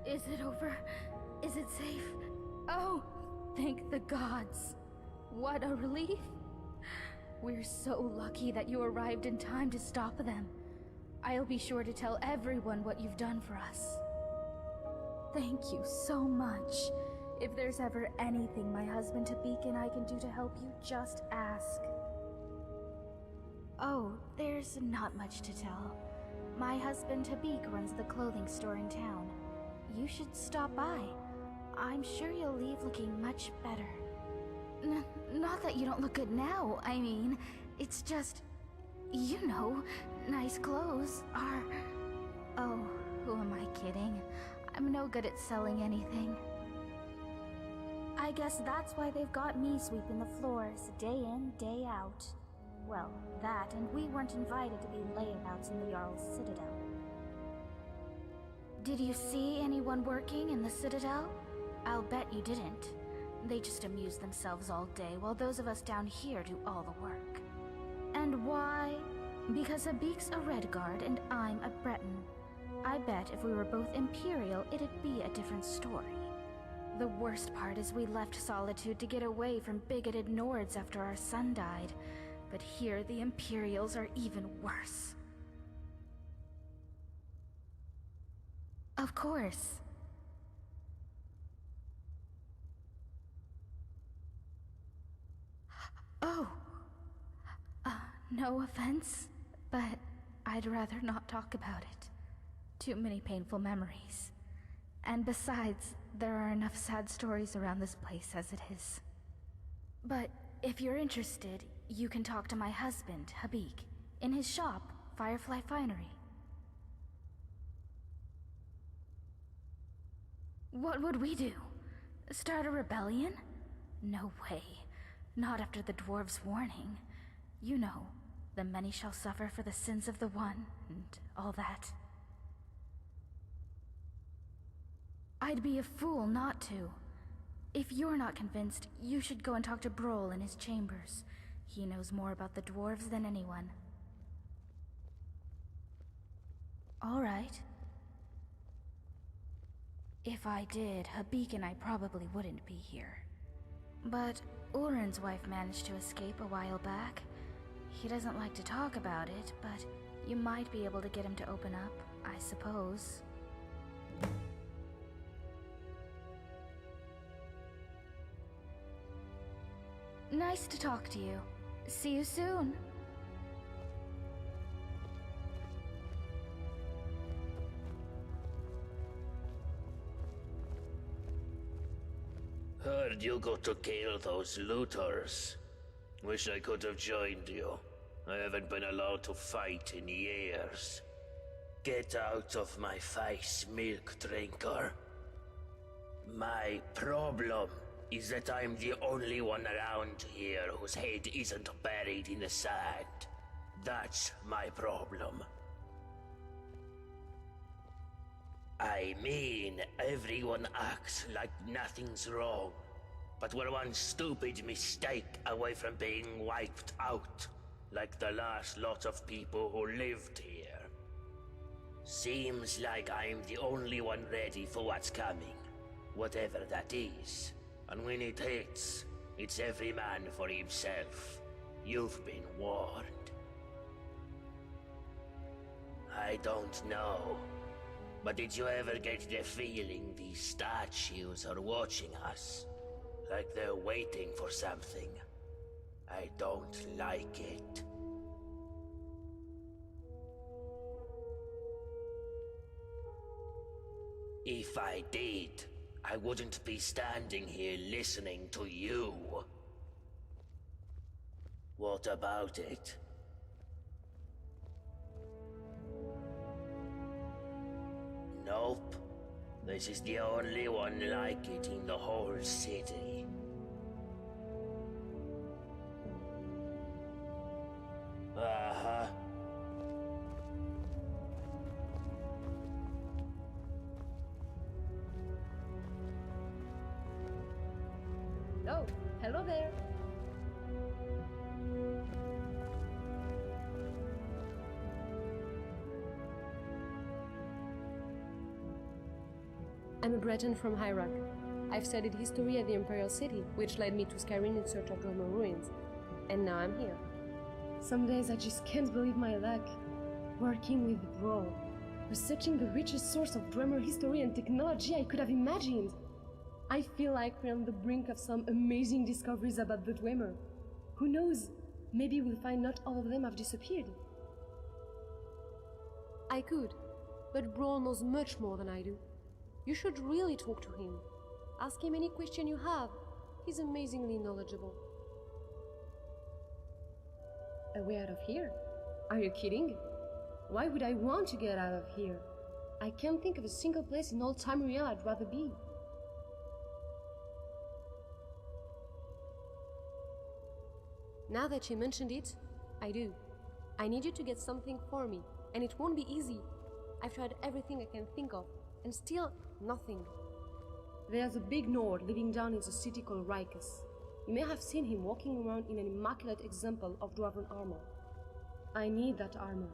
Is it over? Is it safe? Oh, thank the gods. What a relief. We're so lucky that you arrived in time to stop them. I'll be sure to tell everyone what you've done for us. Thank you so much. If there's ever anything my husband Tabik and I can do to help you, just ask. Oh, there's not much to tell. My husband Tabik runs the clothing store in town. You should stop by. I'm sure you'll leave looking much better. Not that you don't look good now, I mean, it's just, you know, nice clothes are... Oh, who am I kidding? I'm no good at selling anything. I guess that's why they've got me sweeping the floors, day in, day out. Well, that, and we weren't invited to be layabouts in the Jarl's Citadel. Did you see anyone working in the Citadel? I'll bet you didn't. They just amuse themselves all day, while those of us down here do all the work. And why? Because Abik's a Redguard and I'm a Breton. I bet if we were both Imperial, it'd be a different story. The worst part is we left Solitude to get away from bigoted Nords after our son died. But here the Imperials are even worse. Of course. Oh. No offense, but I'd rather not talk about it. Too many painful memories. And besides, there are enough sad stories around this place as it is. But if you're interested, you can talk to my husband, Habik, in his shop, Firefly Finery. What would we do? Start a rebellion? No way. Not after the dwarves' warning. You know, the many shall suffer for the sins of the one, and all that. I'd be a fool not to. If you're not convinced, you should go and talk to Broll in his chambers. He knows more about the dwarves than anyone. All right. If I did, Habik and I probably wouldn't be here. But Ulrin's wife managed to escape a while back. He doesn't like to talk about it, but you might be able to get him to open up, I suppose. Nice to talk to you. See you soon. Heard you got to kill those looters. Wish I could have joined you. I haven't been allowed to fight in years. Get out of my face, milk drinker. My problem is that I'm the only one around here whose head isn't buried in the sand. That's my problem. I mean, everyone acts like nothing's wrong, but we're one stupid mistake away from being wiped out, like the last lot of people who lived here. Seems like I'm the only one ready for what's coming, whatever that is. And when it hits, it's every man for himself. You've been warned. I don't know, but did you ever get the feeling these statues are watching us? Like they're waiting for something? I don't like it. If I did, I wouldn't be standing here listening to you. What about it? Nope. This is the only one like it in the whole city. Uh-huh. Oh, hello there. I'm a Breton from Hyrock. I've studied history at the Imperial City, which led me to Skyrim in search of Dormer ruins. And now I'm here. Some days I just can't believe my luck. Working with Bro, researching the richest source of Dwemer history and technology I could have imagined. I feel like we're on the brink of some amazing discoveries about the Dwemer. Who knows, maybe we'll find not all of them have disappeared. I could, but Bro knows much more than I do. You should really talk to him. Ask him any question you have. He's amazingly knowledgeable. A way out of here? Are you kidding? Why would I want to get out of here? I can't think of a single place in all Tamriel I'd rather be. Now that you mentioned it, I do. I need you to get something for me, and it won't be easy. I've tried everything I can think of, and still nothing. There's a big Nord living down in the city called Rikus. You may have seen him walking around in an immaculate example of dwarven armor. I need that armor.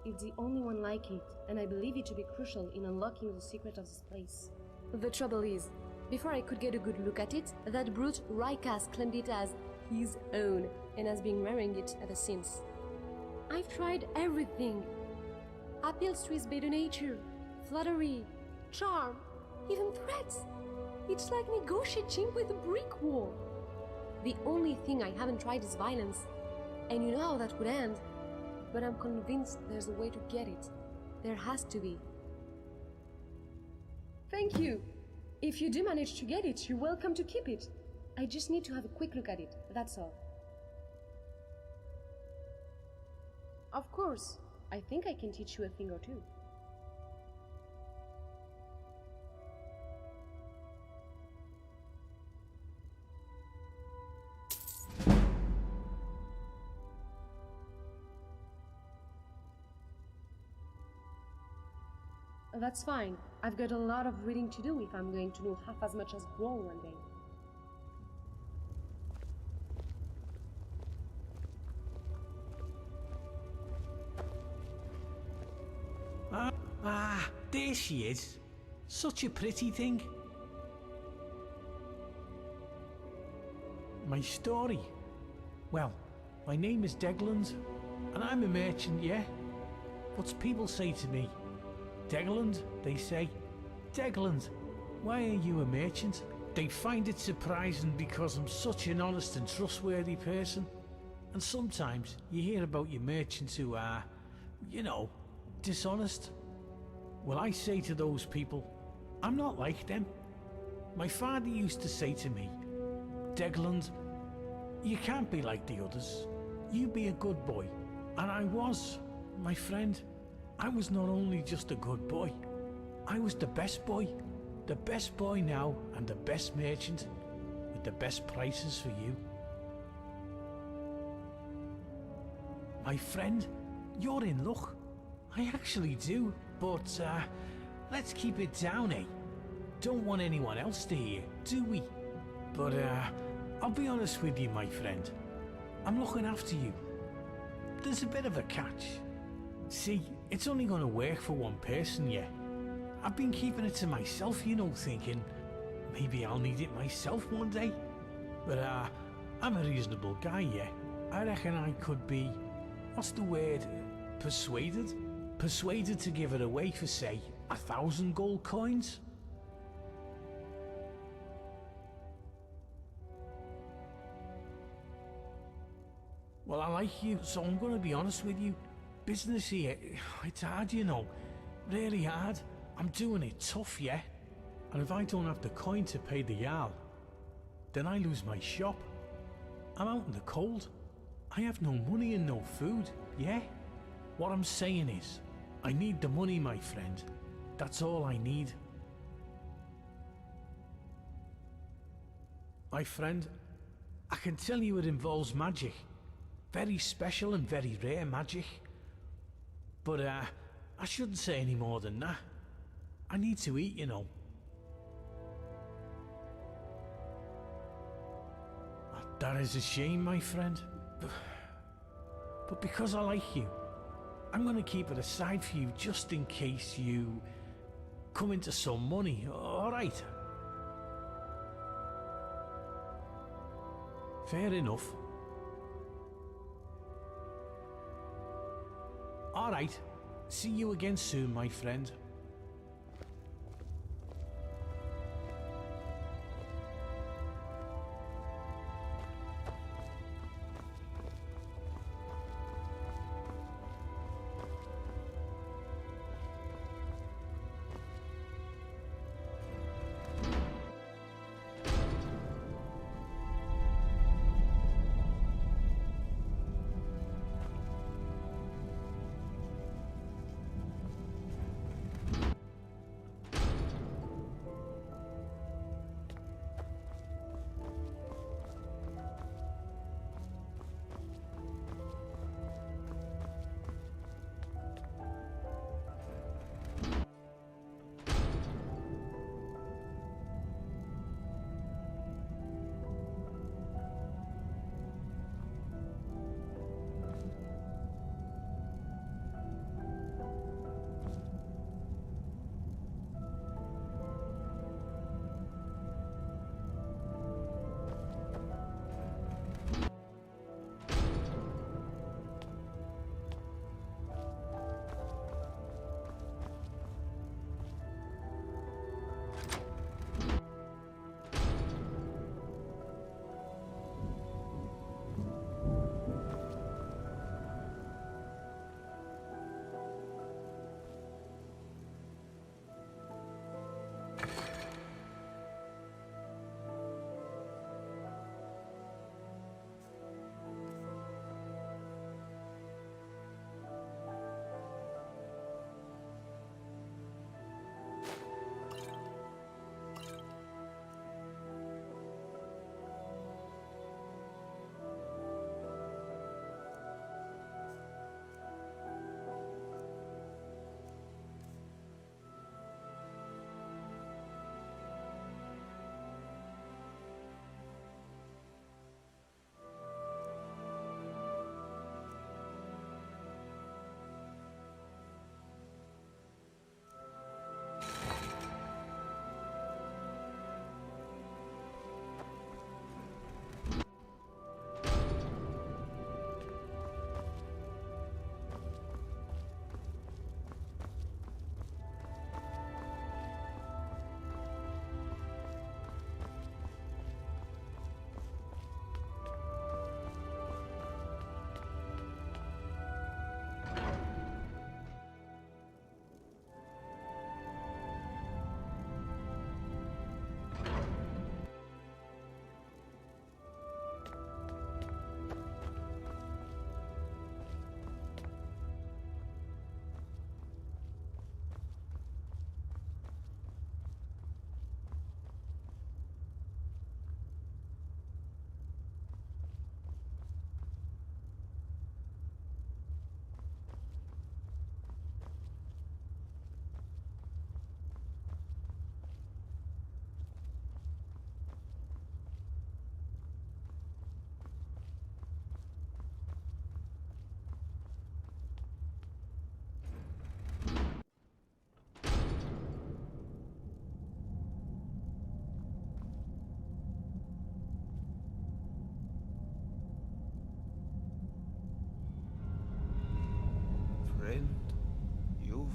It's the only one like it, and I believe it to be crucial in unlocking the secret of this place. The trouble is, before I could get a good look at it, that brute Rikas claimed it as his own, and has been wearing it ever since. I've tried everything. Appeals to his better nature, flattery, charm, even threats. It's like negotiating with a brick wall. The only thing I haven't tried is violence, and you know how that would end. But I'm convinced there's a way to get it. There has to be. Thank you. If you do manage to get it, you're welcome to keep it. I just need to have a quick look at it, that's all. Of course, I think I can teach you a thing or two. That's fine. I've got a lot of reading to do if I'm going to know half as much as Grohl one day. There she is. Such a pretty thing. My story. Well, my name is Degland, and I'm a merchant, yeah? But people say to me, Degland, they say, Degland, why are you a merchant? They find it surprising because I'm such an honest and trustworthy person. And sometimes you hear about your merchants who are, you know, dishonest. Well, I say to those people, I'm not like them. My father used to say to me, Degland, you can't be like the others. You be a good boy. And I was, my friend. I was not only just a good boy, I was the best boy. The best boy now and the best merchant with the best prices for you. My friend, you're in luck. I actually do, but let's keep it down, eh? Don't want anyone else to hear, do we? But I'll be honest with you, my friend. I'm looking after you. There's a bit of a catch. See, it's only going to work for one person, yeah. I've been keeping it to myself, you know, thinking maybe I'll need it myself one day. But I'm a reasonable guy, yeah. I reckon I could be, what's the word, persuaded? Persuaded to give it away for, say, 1,000 gold coins? Well, I like you, so I'm going to be honest with you. Business here, it's hard, you know. Really hard. I'm doing it tough, yeah? And if I don't have the coin to pay the Jarl, then I lose my shop. I'm out in the cold. I have no money and no food, yeah? What I'm saying is, I need the money, my friend. That's all I need. My friend, I can tell you it involves magic. Very special and very rare magic. But I shouldn't say any more than that. I need to eat, you know. That is a shame, my friend. But because I like you, I'm going to keep it aside for you just in case you come into some money, alright? Fair enough. Alright, see you again soon, my friend.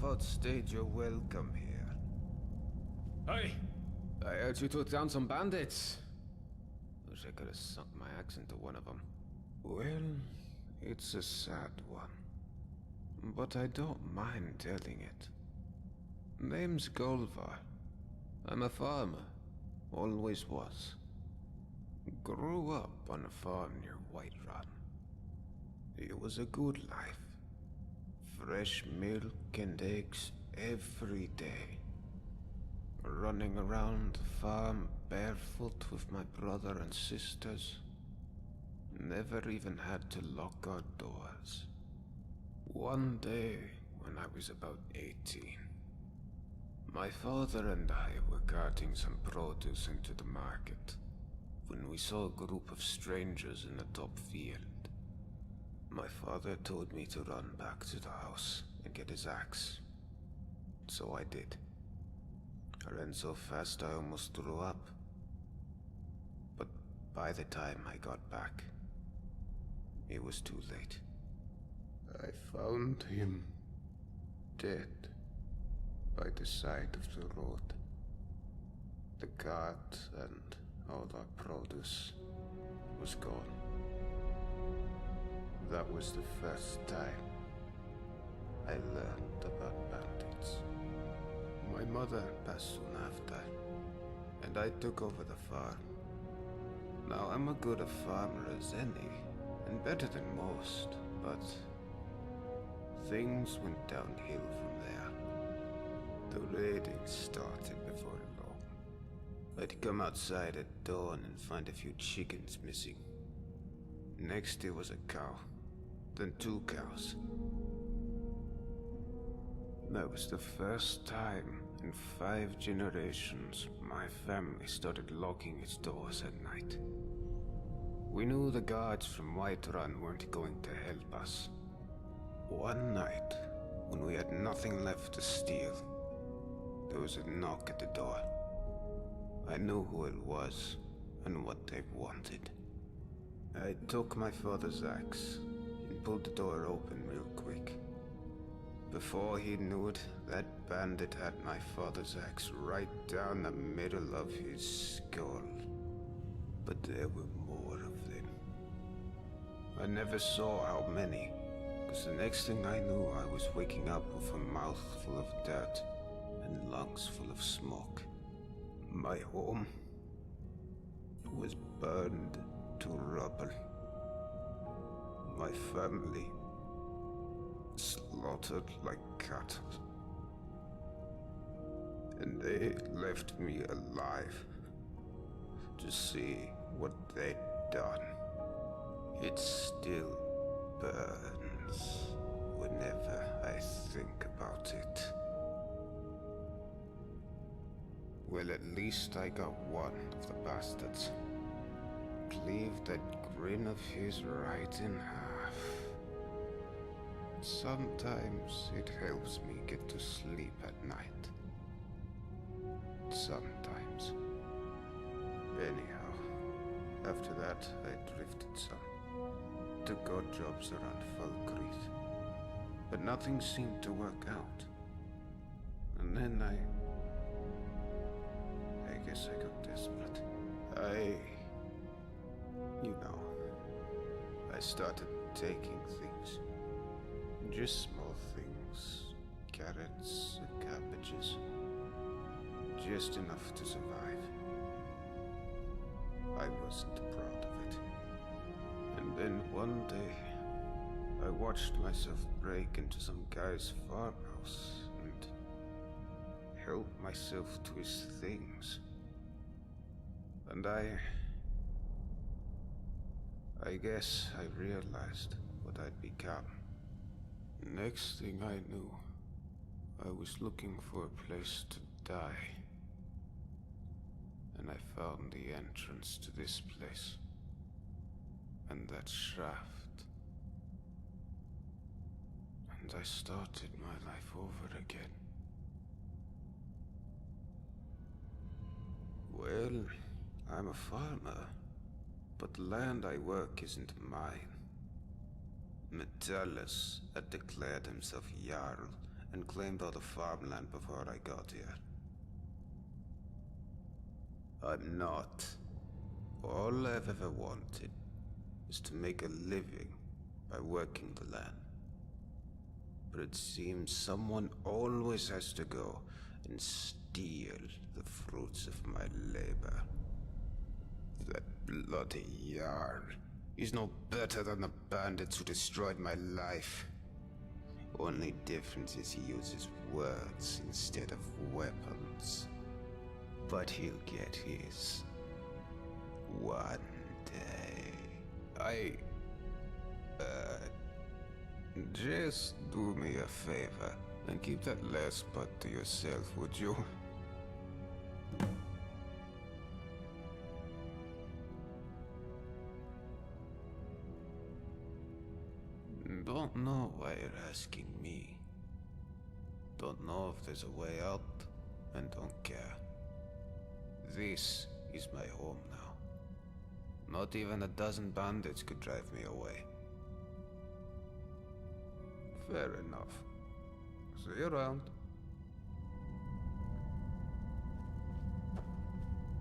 what state you're welcome here. Hey! I heard you took down some bandits. Wish I could have sunk my axe into one of them. Well, it's a sad one. But I don't mind telling it. Name's Golvar. I'm a farmer. Always was. Grew up on a farm near Whiterun. It was a good life. Fresh milk and eggs every day. Running around the farm barefoot with my brother and sisters. Never even had to lock our doors. One day, when I was about 18, my father and I were carting some produce into the market when we saw a group of strangers in a top field. My father told me to run back to the house and get his axe. So I did. I ran so fast I almost threw up. But by the time I got back, it was too late. I found him dead by the side of the road. The cart and all our produce was gone. That was the first time I learned about bandits. My mother passed soon after, and I took over the farm. Now I'm as good a farmer as any, and better than most, but things went downhill from there. The raiding started before long. I'd come outside at dawn and find a few chickens missing. Next it was a cow, then 2 cows. That was the first time in 5 generations my family started locking its doors at night. We knew the guards from Whiterun weren't going to help us. One night, when we had nothing left to steal, there was a knock at the door. I knew who it was and what they wanted. I took my father's axe and pulled the door open real quick. Before he knew it, that bandit had my father's axe right down the middle of his skull. But there were more of them. I never saw how many, because the next thing I knew I was waking up with a mouth full of dirt and lungs full of smoke. My home was burned to rubble. My family slaughtered like cattle. And they left me alive to see what they'd done. It still burns whenever I think about it. Well, at least I got one of the bastards. Cleaved that grin of his right in half. Sometimes it helps me get to sleep at night. Sometimes. Anyhow, after that I drifted some. Took odd jobs around Falkreath. But nothing seemed to work out. And then I guess I got desperate. I started taking things. Just small things. Carrots and cabbages. Just enough to survive. I wasn't proud of it. And then one day, I watched myself break into some guy's farmhouse and help myself to his things. And I guess I realized what I'd become. Next thing I knew, I was looking for a place to die. And I found the entrance to this place. And that shaft. And I started my life over again. Well, I'm a farmer, but the land I work isn't mine. Metellus had declared himself Jarl and claimed all the farmland before I got here. I'm not. All I've ever wanted is to make a living by working the land. But it seems someone always has to go and steal the fruits of my labor. That bloody Jarl. He's no better than the bandits who destroyed my life. Only difference is he uses words instead of weapons. But he'll get his. One day. Just do me a favor and keep that last part to yourself, would you? Don't know why you're asking me. Don't know if there's a way out, and don't care. This is my home now. Not even a dozen bandits could drive me away. Fair enough. See you around.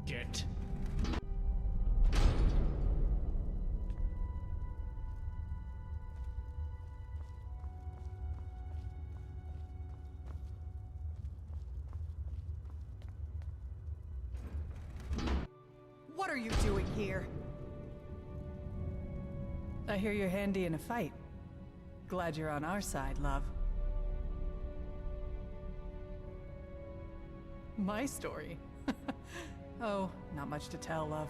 Get. What are you doing here? I hear you're handy in a fight. Glad you're on our side, love. My story? Oh, not much to tell, love.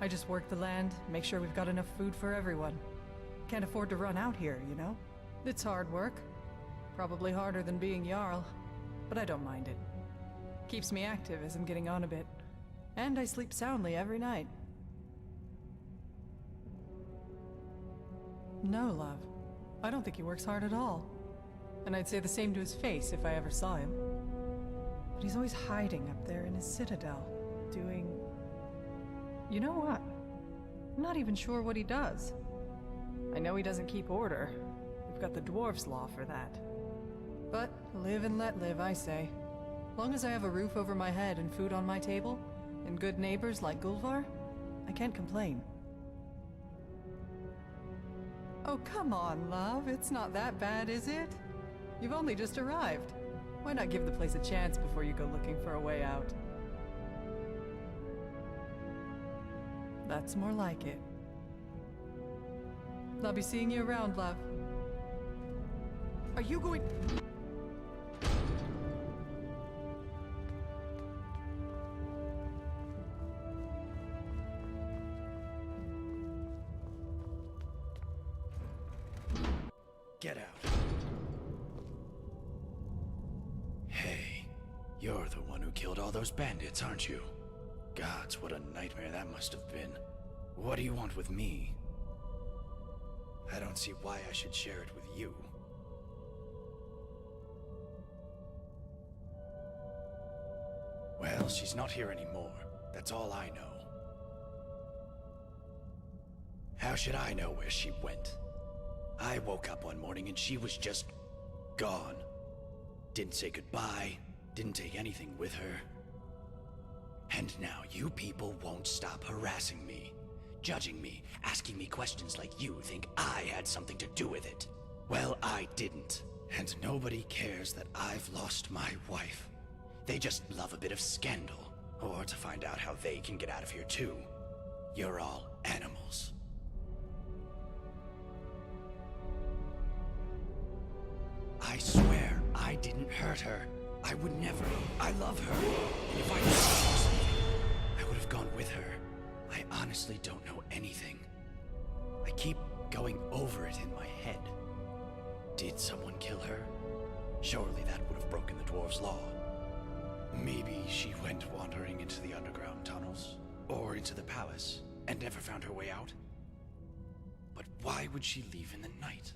I just work the land, make sure we've got enough food for everyone. Can't afford to run out here, you know? It's hard work. Probably harder than being Jarl, but I don't mind it. Keeps me active as I'm getting on a bit. And I sleep soundly every night. No, love. I don't think he works hard at all. And I'd say the same to his face if I ever saw him. But he's always hiding up there in his citadel, doing... You know what? I'm not even sure what he does. I know he doesn't keep order. We've got the dwarves' law for that. But live and let live, I say. Long as I have a roof over my head and food on my table, and good neighbors like Gulvar, I can't complain. Oh, come on, love. It's not that bad, is it? You've only just arrived. Why not give the place a chance before you go looking for a way out? That's more like it. I'll be seeing you around, love. Are you going... Get out. Hey, you're the one who killed all those bandits, aren't you? Gods, what a nightmare that must have been. What do you want with me? I don't see why I should share it with you. Well, she's not here anymore. That's all I know. How should I know where she went? I woke up one morning and she was just gone. Didn't say goodbye, didn't take anything with her. And now you people won't stop harassing me, judging me, asking me questions like you think I had something to do with it. Well, I didn't. And nobody cares that I've lost my wife. They just love a bit of scandal, or to find out how they can get out of here too. You're all animals. I swear, I didn't hurt her. I would never. I love her. And if I knew something, I would have gone with her. I honestly don't know anything. I keep going over it in my head. Did someone kill her? Surely that would have broken the dwarves' law. Maybe she went wandering into the underground tunnels, or into the palace, and never found her way out. But why would she leave in the night?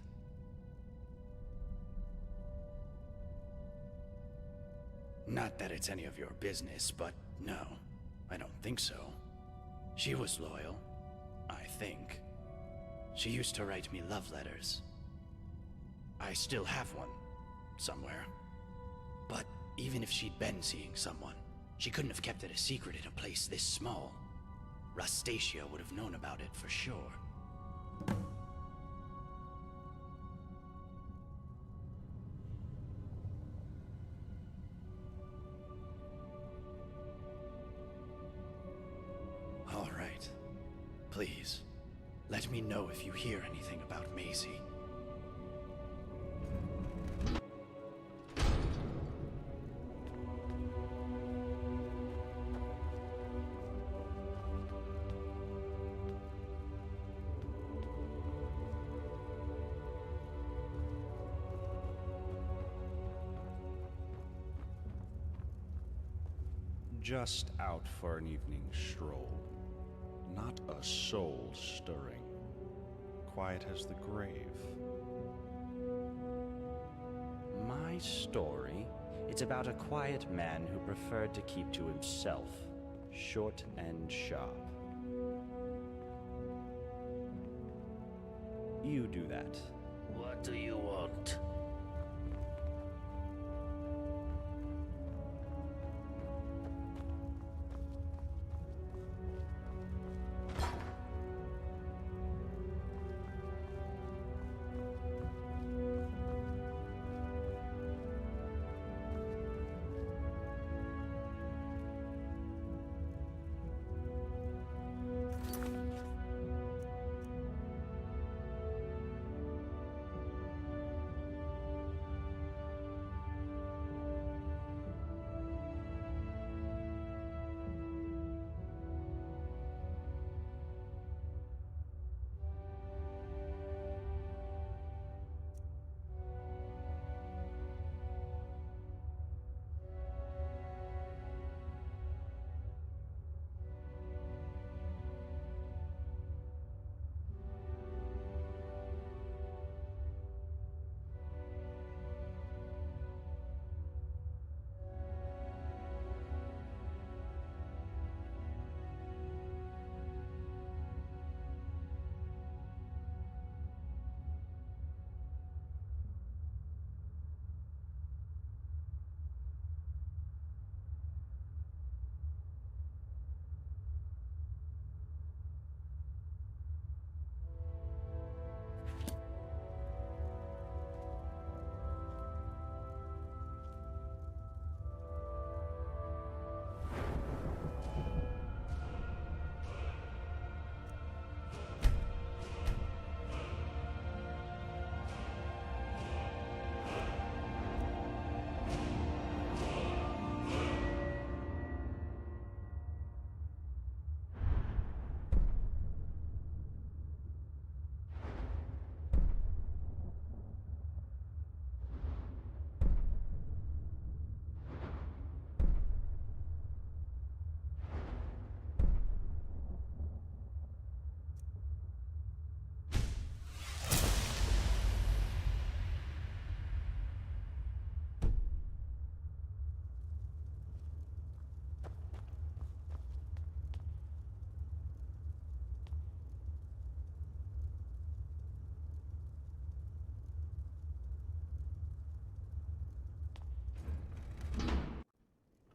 Not that it's any of your business, but no, I don't think so. She was loyal, I think. She used to write me love letters. I still have one, somewhere. Even if she'd been seeing someone, she couldn't have kept it a secret in a place this small. Rastasia would have known about it for sure. All right. Please, let me know if you hear anything about Maisie. Just out for an evening stroll. Not a soul stirring. Quiet as the grave. My story? It's about a quiet man who preferred to keep to himself. Short and sharp. You do that. What do you want?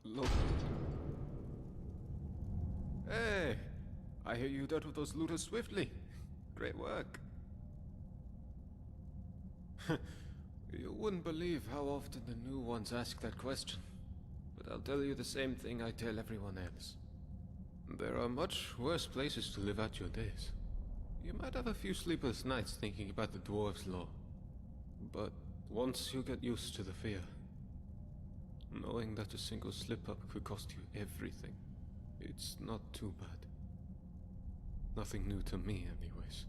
Look. Hey! I hear you dealt with those looters swiftly. Great work. You wouldn't believe how often the new ones ask that question. But I'll tell you the same thing I tell everyone else. There are much worse places to live out your days. You might have a few sleepless nights thinking about the dwarves' law. But once you get used to the fear, knowing that a single slip-up could cost you everything, it's not too bad. Nothing new to me, anyways.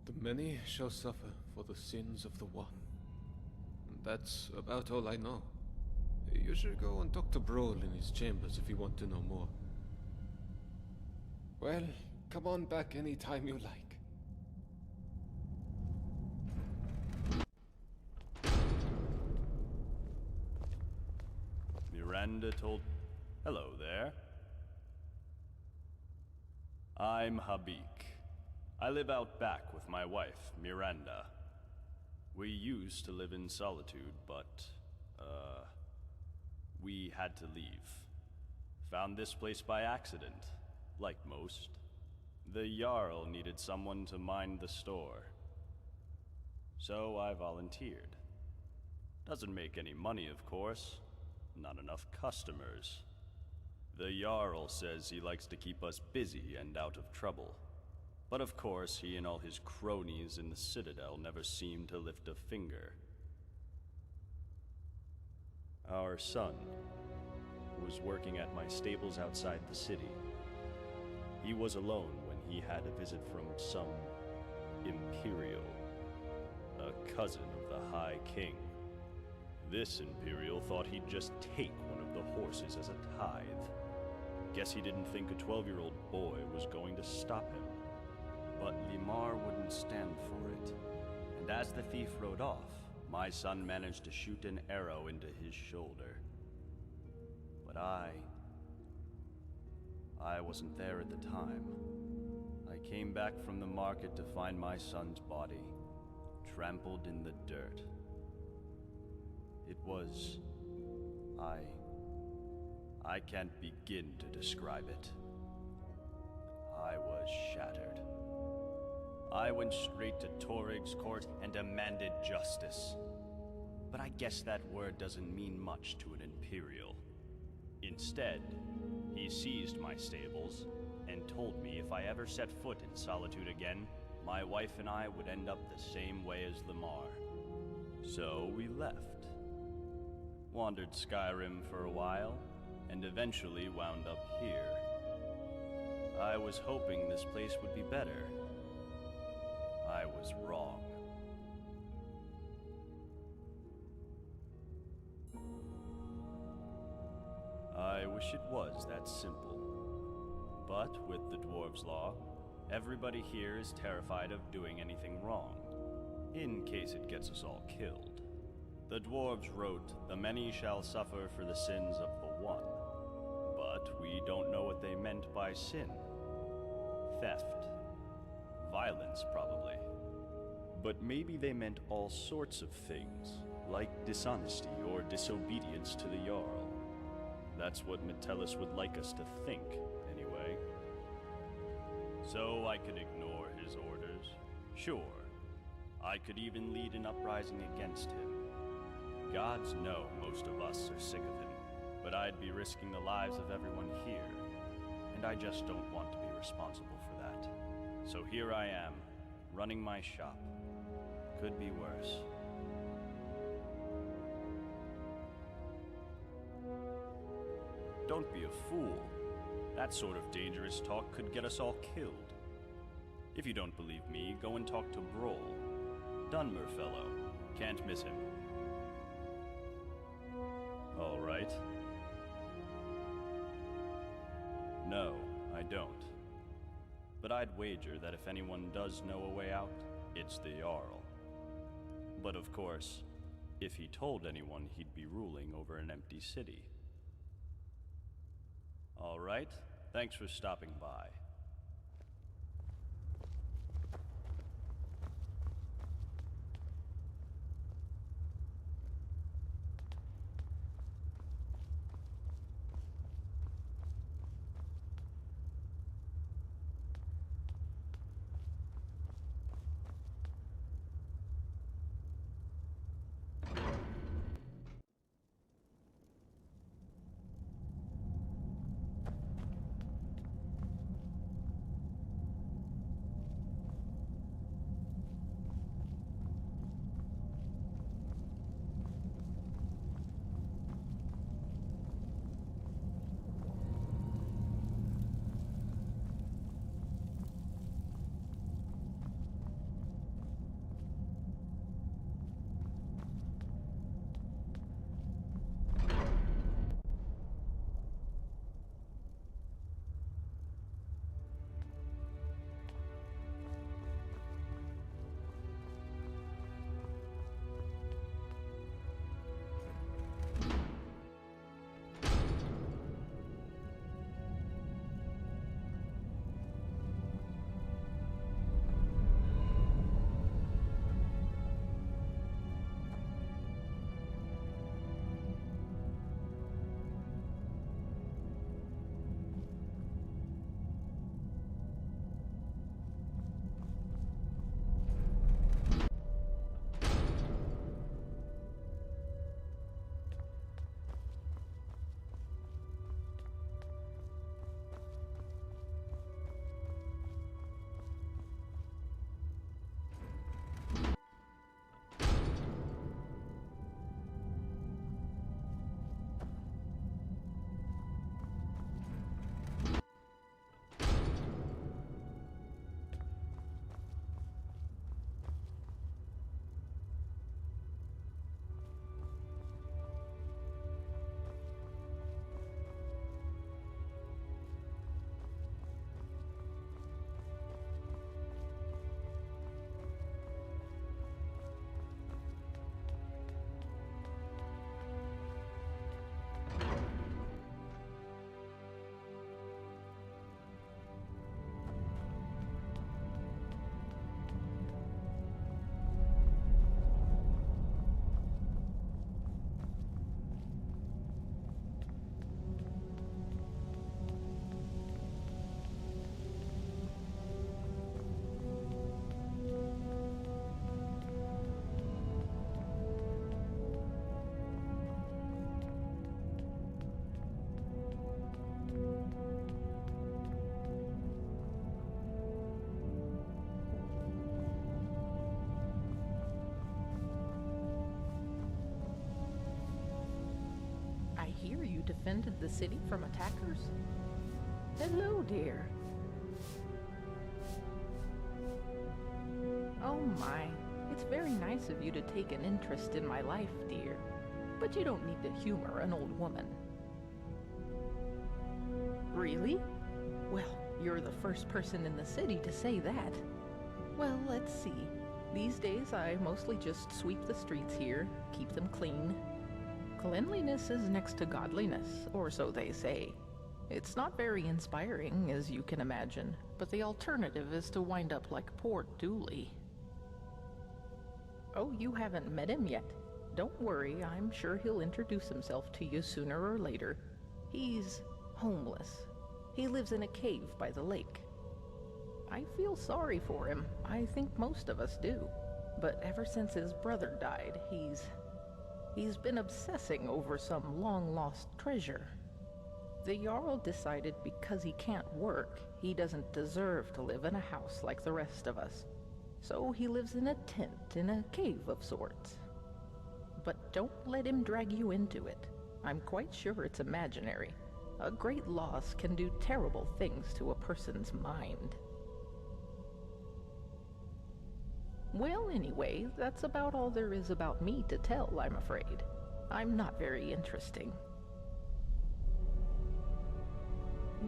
The many shall suffer for the sins of the one. That's about all I know. You should go and talk to Brohl in his chambers if you want to know more. Well, come on back any time you like. Miranda told... Hello there. I'm Habik. I live out back with my wife, Miranda. We used to live in solitude, but, we had to leave. Found this place by accident, like most. The Jarl needed someone to mind the store. So I volunteered. Doesn't make any money, of course. Not enough customers. The Jarl says he likes to keep us busy and out of trouble. But of course, he and all his cronies in the Citadel never seem to lift a finger. Our son was working at my stables outside the city. He was alone when he had a visit from some Imperial, a cousin of the High King. This Imperial thought he'd just take one of the horses as a tithe. Guess he didn't think a 12-year-old boy was going to stop him. But Limar wouldn't stand for it. And as the thief rode off, my son managed to shoot an arrow into his shoulder. But I wasn't there at the time. I came back from the market to find my son's body, trampled in the dirt. It was... I can't begin to describe it. I was shattered. I went straight to Torig's court and demanded justice. But I guess that word doesn't mean much to an Imperial. Instead, he seized my stables and told me if I ever set foot in Solitude again, my wife and I would end up the same way as Limar. So we left. Wandered Skyrim for a while, and eventually wound up here. I was hoping this place would be better. I was wrong. I wish it was that simple. But with the Dwarves' Law, everybody here is terrified of doing anything wrong, in case it gets us all killed. The Dwarves wrote, "The many shall suffer for the sins of the one." But we don't know what they meant by sin. Theft. Violence, probably. But maybe they meant all sorts of things, like dishonesty or disobedience to the Jarl. That's what Metellus would like us to think, anyway. So I could ignore his orders. Sure. I could even lead an uprising against him. Gods know most of us are sick of him, but I'd be risking the lives of everyone here, and I just don't want to be responsible for that. So here I am, running my shop. Could be worse. Don't be a fool. That sort of dangerous talk could get us all killed. If you don't believe me, go and talk to Broll. Dunmer fellow. Can't miss him. All right. No, I don't. But I'd wager that if anyone does know a way out, it's the Jarl. But of course, if he told anyone, he'd be ruling over an empty city. All right, thanks for stopping by. defended the city from attackers? Hello, dear. Oh my, it's very nice of you to take an interest in my life, dear. But you don't need to humor an old woman. Really? Well, you're the first person in the city to say that. Well, let's see. These days I mostly just sweep the streets here, keep them clean. Cleanliness is next to godliness, or so they say. It's not very inspiring, as you can imagine, but the alternative is to wind up like poor Dooley. Oh, you haven't met him yet? Don't worry, I'm sure he'll introduce himself to you sooner or later. He's homeless. He lives in a cave by the lake. I feel sorry for him. I think most of us do. But ever since his brother died, he's been obsessing over some long-lost treasure. The Jarl decided because he can't work, he doesn't deserve to live in a house like the rest of us. So he lives in a tent in a cave of sorts. But don't let him drag you into it. I'm quite sure it's imaginary. A great loss can do terrible things to a person's mind. Well, anyway, that's about all there is about me to tell, I'm afraid. I'm not very interesting.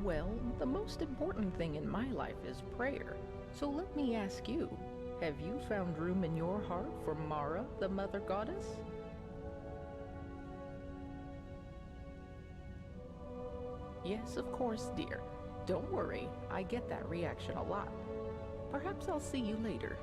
Well, the most important thing in my life is prayer. So let me ask you, have you found room in your heart for Mara, the Mother Goddess? Yes, of course, dear. Don't worry, I get that reaction a lot. Perhaps I'll see you later.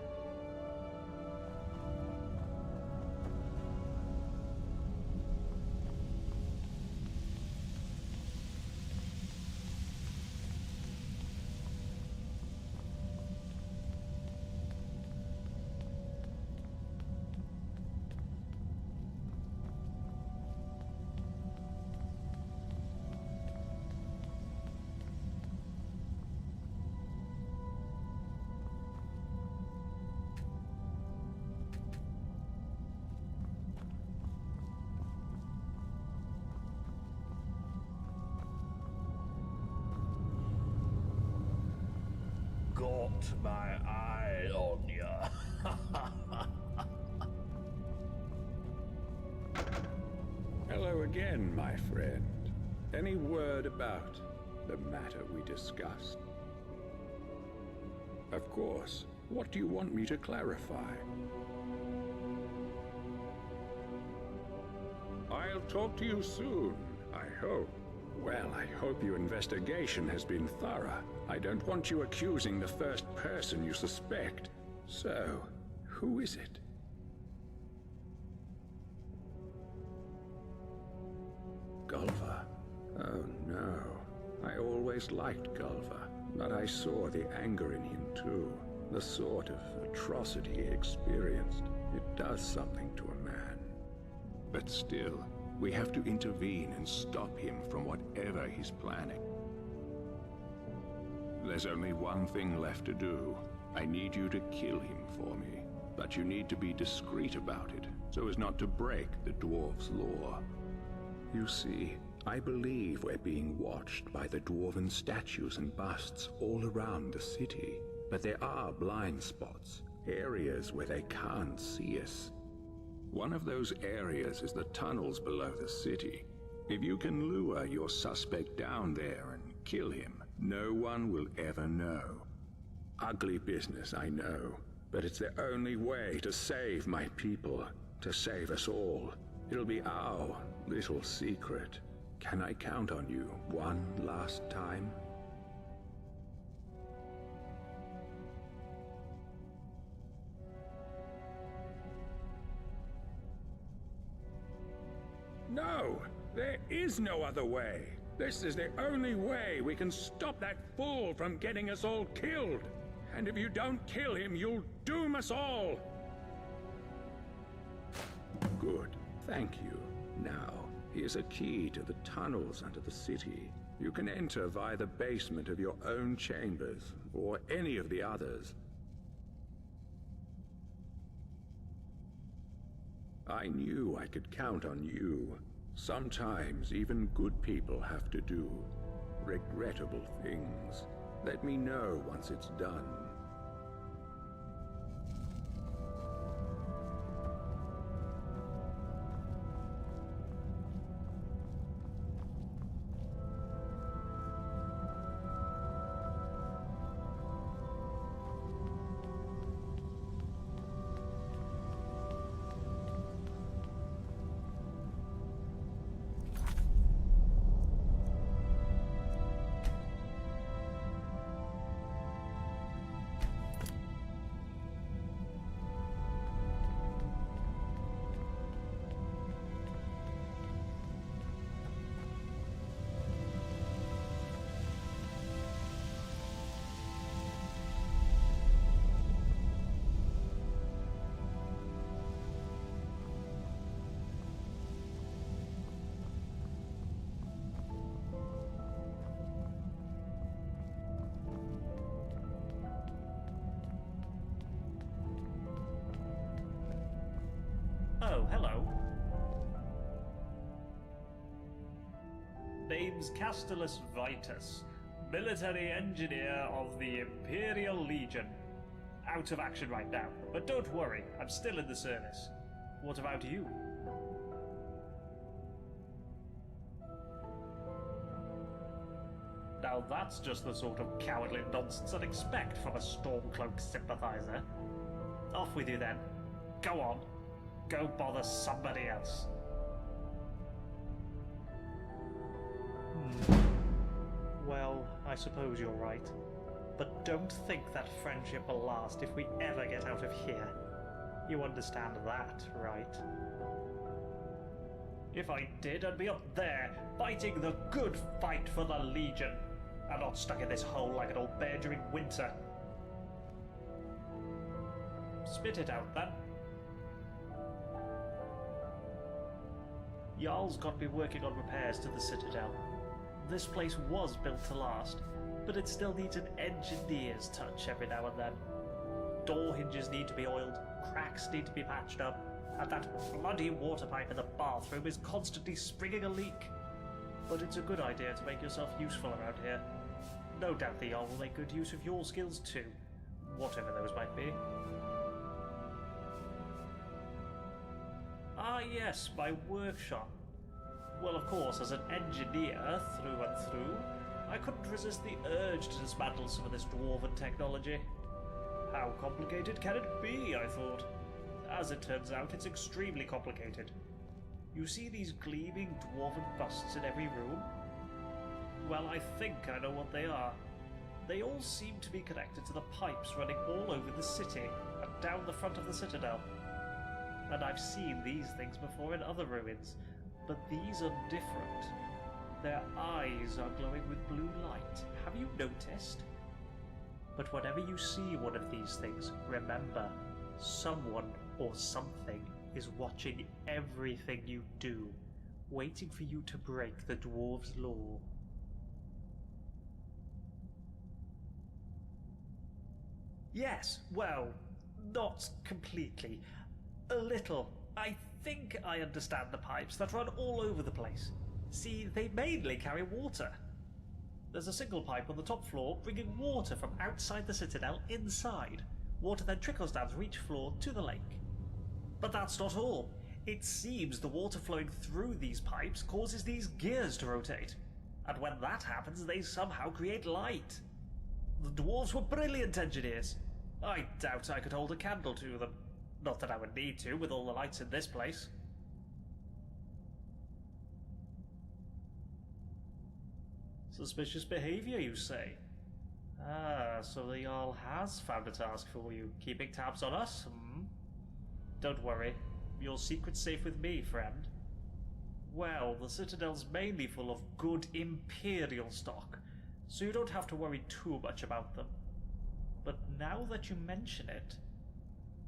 Got my eye on ya. Hello again, my friend. Any word about the matter we discussed? Of course. What do you want me to clarify? I'll talk to you soon, I hope. Well, I hope your investigation has been thorough. I don't want you accusing the first person you suspect. So, who is it? Gulliver. Oh no. I always liked Gulliver, but I saw the anger in him too. The sort of atrocity he experienced. It does something to a man. But still, we have to intervene and stop him from whatever he's planning. There's only one thing left to do. I need you to kill him for me. But you need to be discreet about it, so as not to break the dwarves' law. You see, I believe we're being watched by the dwarven statues and busts all around the city. But there are blind spots, areas where they can't see us. One of those areas is the tunnels below the city. If you can lure your suspect down there and kill him, no one will ever know. Ugly business, I know, but it's the only way to save my people, to save us all. It'll be our little secret. Can I count on you one last time? No! There is no other way! This is the only way we can stop that fool from getting us all killed! And if you don't kill him, you'll doom us all! Good. Thank you. Now, here's a key to the tunnels under the city. You can enter via the basement of your own chambers, or any of the others. I knew I could count on you. Sometimes even good people have to do regrettable things. Let me know once it's done. Oh, hello. Name's Castellus Vitus, military engineer of the Imperial Legion. Out of action right now, but don't worry, I'm still in the service. What about you? Now that's just the sort of cowardly nonsense I'd expect from a Stormcloak sympathizer. Off with you then. Go on. Go bother somebody else. Well, I suppose you're right. But don't think that friendship will last if we ever get out of here. You understand that, right? If I did, I'd be up there, fighting the good fight for the Legion, and not stuck in this hole like an old bear during winter. Spit it out, then. Jarl's got me working on repairs to the Citadel. This place was built to last, but it still needs an engineer's touch every now and then. Door hinges need to be oiled, cracks need to be patched up, and that bloody water pipe in the bathroom is constantly springing a leak. But it's a good idea to make yourself useful around here. No doubt the Jarl will make good use of your skills too, whatever those might be. Ah yes, my workshop. Well, of course, as an engineer through and through, I couldn't resist the urge to dismantle some of this dwarven technology. How complicated can it be, I thought. As it turns out, it's extremely complicated. You see these gleaming dwarven busts in every room? Well, I think I know what they are. They all seem to be connected to the pipes running all over the city and down the front of the Citadel. And I've seen these things before in other ruins, but these are different. Their eyes are glowing with blue light. Have you noticed? But whenever you see one of these things, remember, someone or something is watching everything you do, waiting for you to break the dwarves' law. Yes, well, not completely. A little. I think I understand the pipes that run all over the place. See, they mainly carry water. There's a single pipe on the top floor bringing water from outside the Citadel inside. Water then trickles down from each floor to the lake. But that's not all. It seems the water flowing through these pipes causes these gears to rotate. And when that happens, they somehow create light. The dwarves were brilliant engineers. I doubt I could hold a candle to them. Not that I would need to, with all the lights in this place. Suspicious behavior, you say? Ah, so the Jarl has found a task for you, keeping tabs on us, hmm? Don't worry, your secret's safe with me, friend. Well, the Citadel's mainly full of good Imperial stock, so you don't have to worry too much about them. But now that you mention it,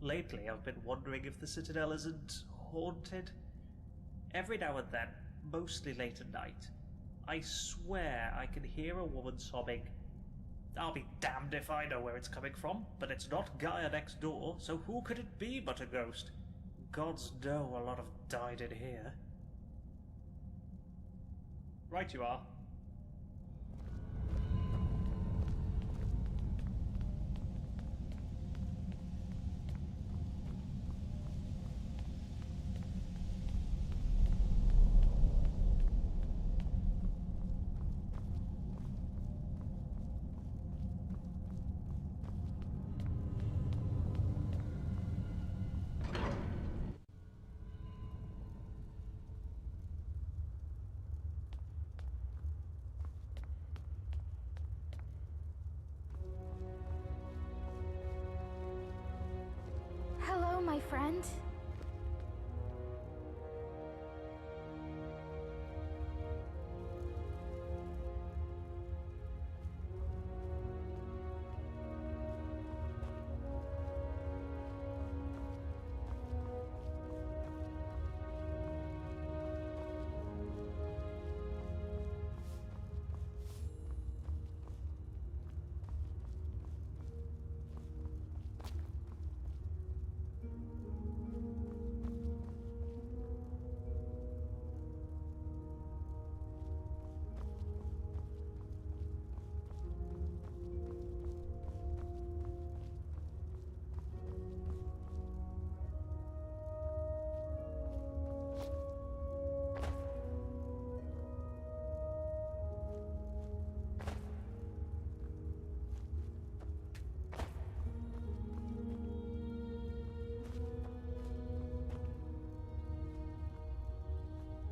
lately I've been wondering if the Citadel isn't haunted. Every now and then, mostly late at night, I swear I can hear a woman sobbing. I'll be damned if I know where it's coming from, but it's not Gaia next door, so who could it be but a ghost? Gods know a lot have died in here. Right you are. Hello, my friend.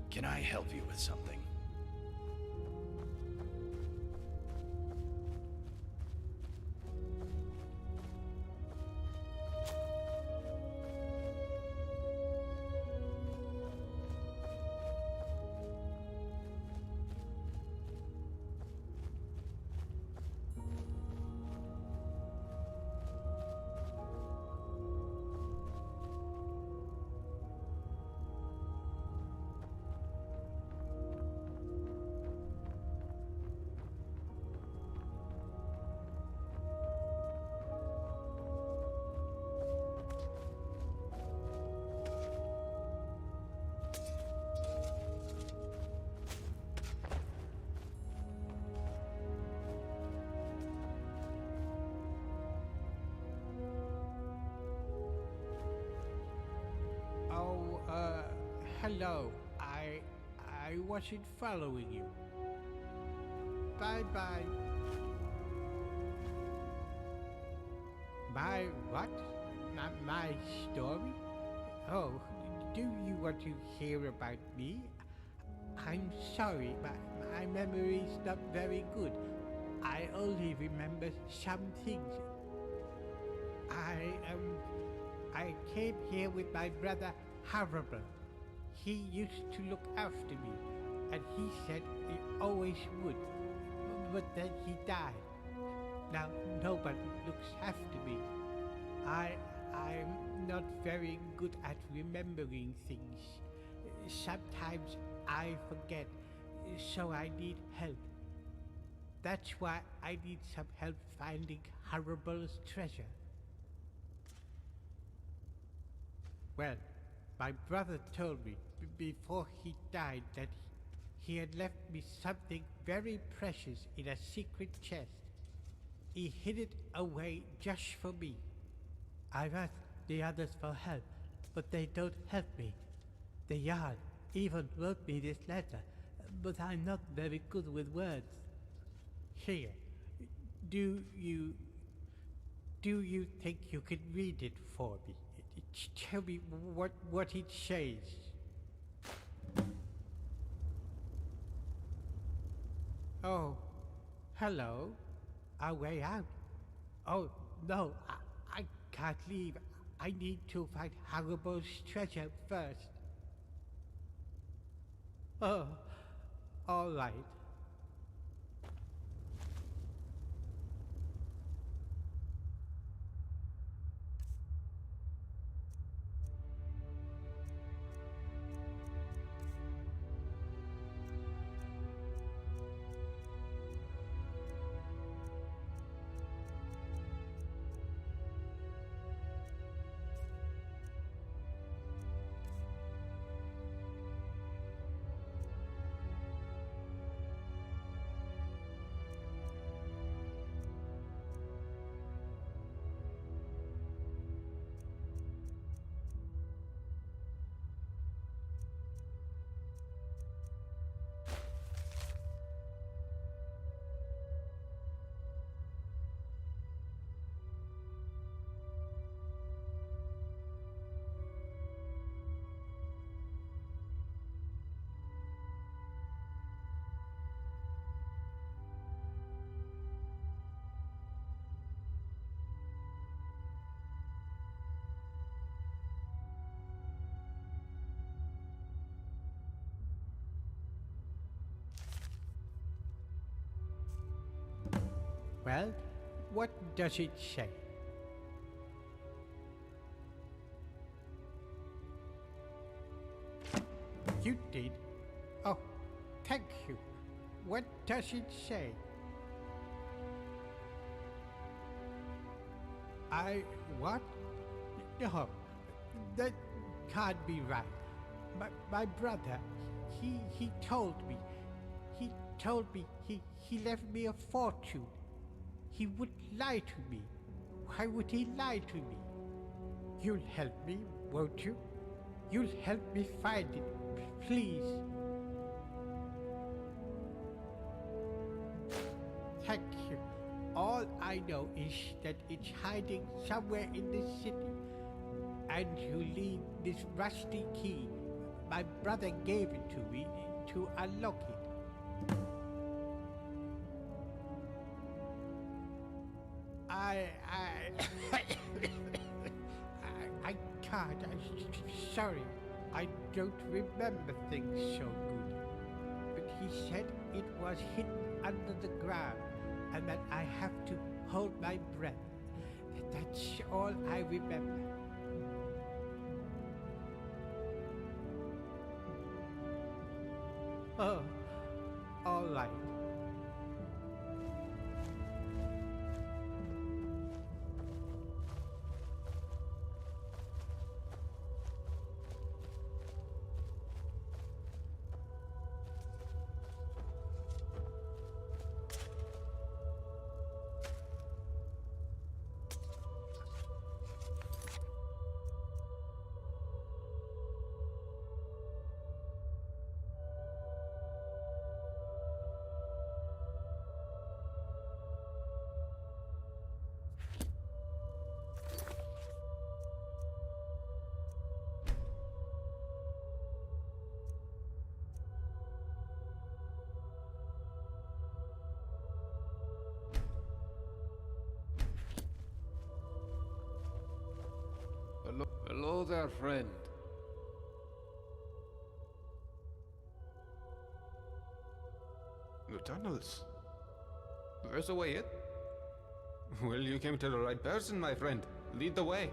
Can I help you with something? Hello. I wasn't following you. Bye-bye. My what? My story? Oh, do you want to hear about me? I'm sorry, my memory's not very good. I only remember some things. I came here with my brother Harrible. He used to look after me, and he said he always would, but then he died. Now nobody looks after me. I'm not very good at remembering things. Sometimes I forget, so I need help. That's why I need some help finding Harrible's treasure. Well, my brother told me before he died that he had left me something very precious in a secret chest. He hid it away just for me. I've asked the others for help, but they don't help me. The Jarl even wrote me this letter, but I'm not very good with words. Here, do you think you can read it for me? Tell me what it says. Oh, hello. A way out. Oh, no, I can't leave. I need to find Harrible's treasure first. Oh, all right. Well, what does it say? You did? Oh, thank you. What does it say? What? No, that can't be right. My brother, he told me he left me a fortune. He would lie to me. Why would he lie to me? You'll help me, won't you? You'll help me find it, please. Thank you. All I know is that it's hiding somewhere in the city. And you need this rusty key. My brother gave it to me to unlock it. I can't. Sorry. I don't remember things so good. But he said it was hidden under the ground and that I have to hold my breath. That's all I remember. Oh, all right. Hello there, friend. The tunnels. There's a way in. Well, you came to the right person, my friend. Lead the way.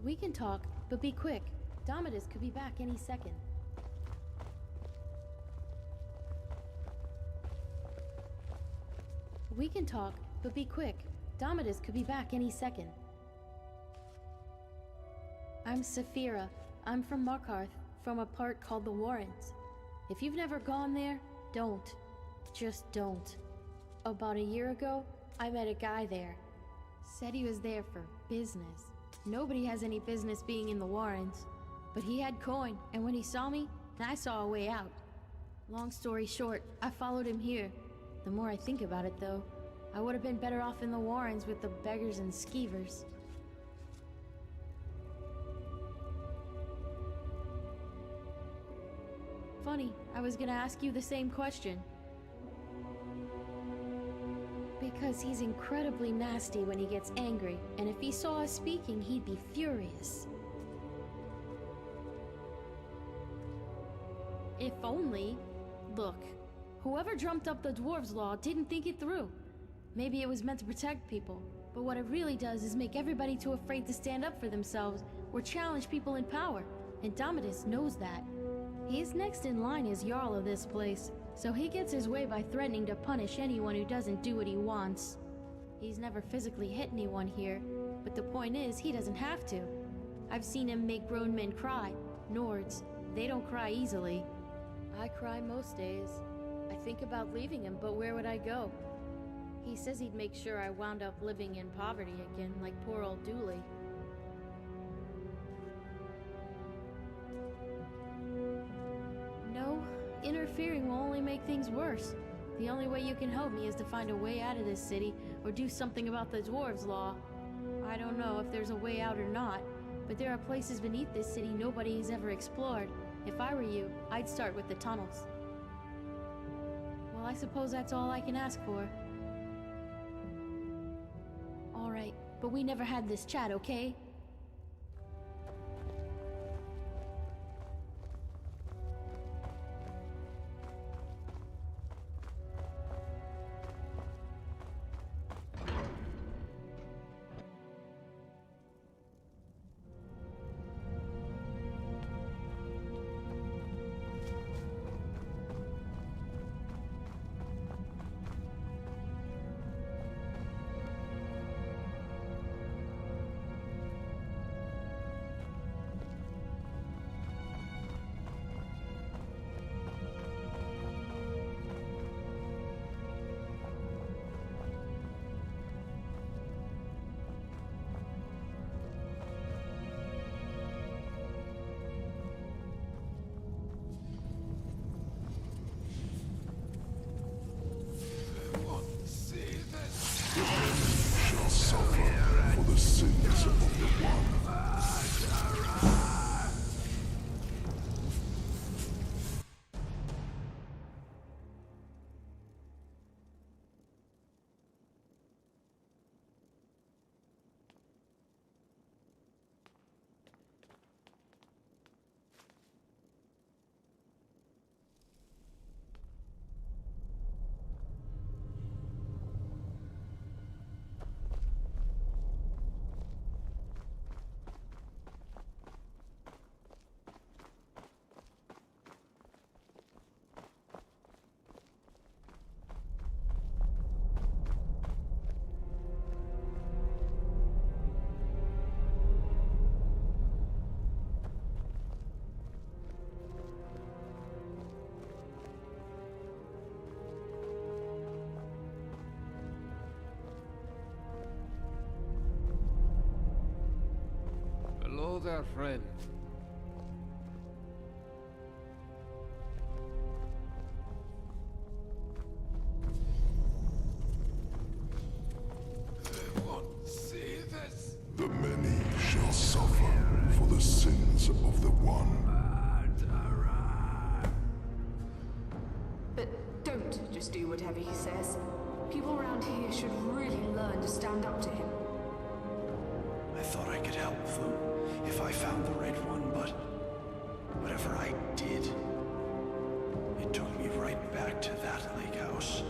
We can talk, but be quick. Domitus could be back any second. We can talk, but be quick. Domitus could be back any second. I'm Saphira. I'm from Markarth, from a part called the Warrens. If you've never gone there, don't. Just don't. About a year ago, I met a guy there. Said he was there for business. Nobody has any business being in the Warrens. But he had coin, and when he saw me, I saw a way out. Long story short, I followed him here. The more I think about it, though, I would have been better off in the Warrens with the beggars and skeevers. Funny, I was gonna ask you the same question. Because he's incredibly nasty when he gets angry, and if he saw us speaking, he'd be furious. If only... Look, whoever dreamt up the Dwarves' Law didn't think it through. Maybe it was meant to protect people, but what it really does is make everybody too afraid to stand up for themselves or challenge people in power, and Domitus knows that. He's next in line as Jarl of this place, so he gets his way by threatening to punish anyone who doesn't do what he wants. He's never physically hit anyone here, but the point is, he doesn't have to. I've seen him make grown men cry. Nords, they don't cry easily. I cry most days. I think about leaving him, but where would I go? He says he'd make sure I wound up living in poverty again, like poor old Dooley. No, interfering will only make things worse. The only way you can help me is to find a way out of this city, or do something about the Dwarves' Law. I don't know if there's a way out or not, but there are places beneath this city nobody has ever explored. If I were you, I'd start with the tunnels. Well, I suppose that's all I can ask for. Alright, but we never had this chat, okay? Shall suffer for the sins of the one. Hello there, friend. See this? The many shall suffer for the sins of the one. But don't just do whatever he says. People around here should really learn to stand up to him. I thought I could help them if I found the right one, but whatever I did, it took me right back to that lake house.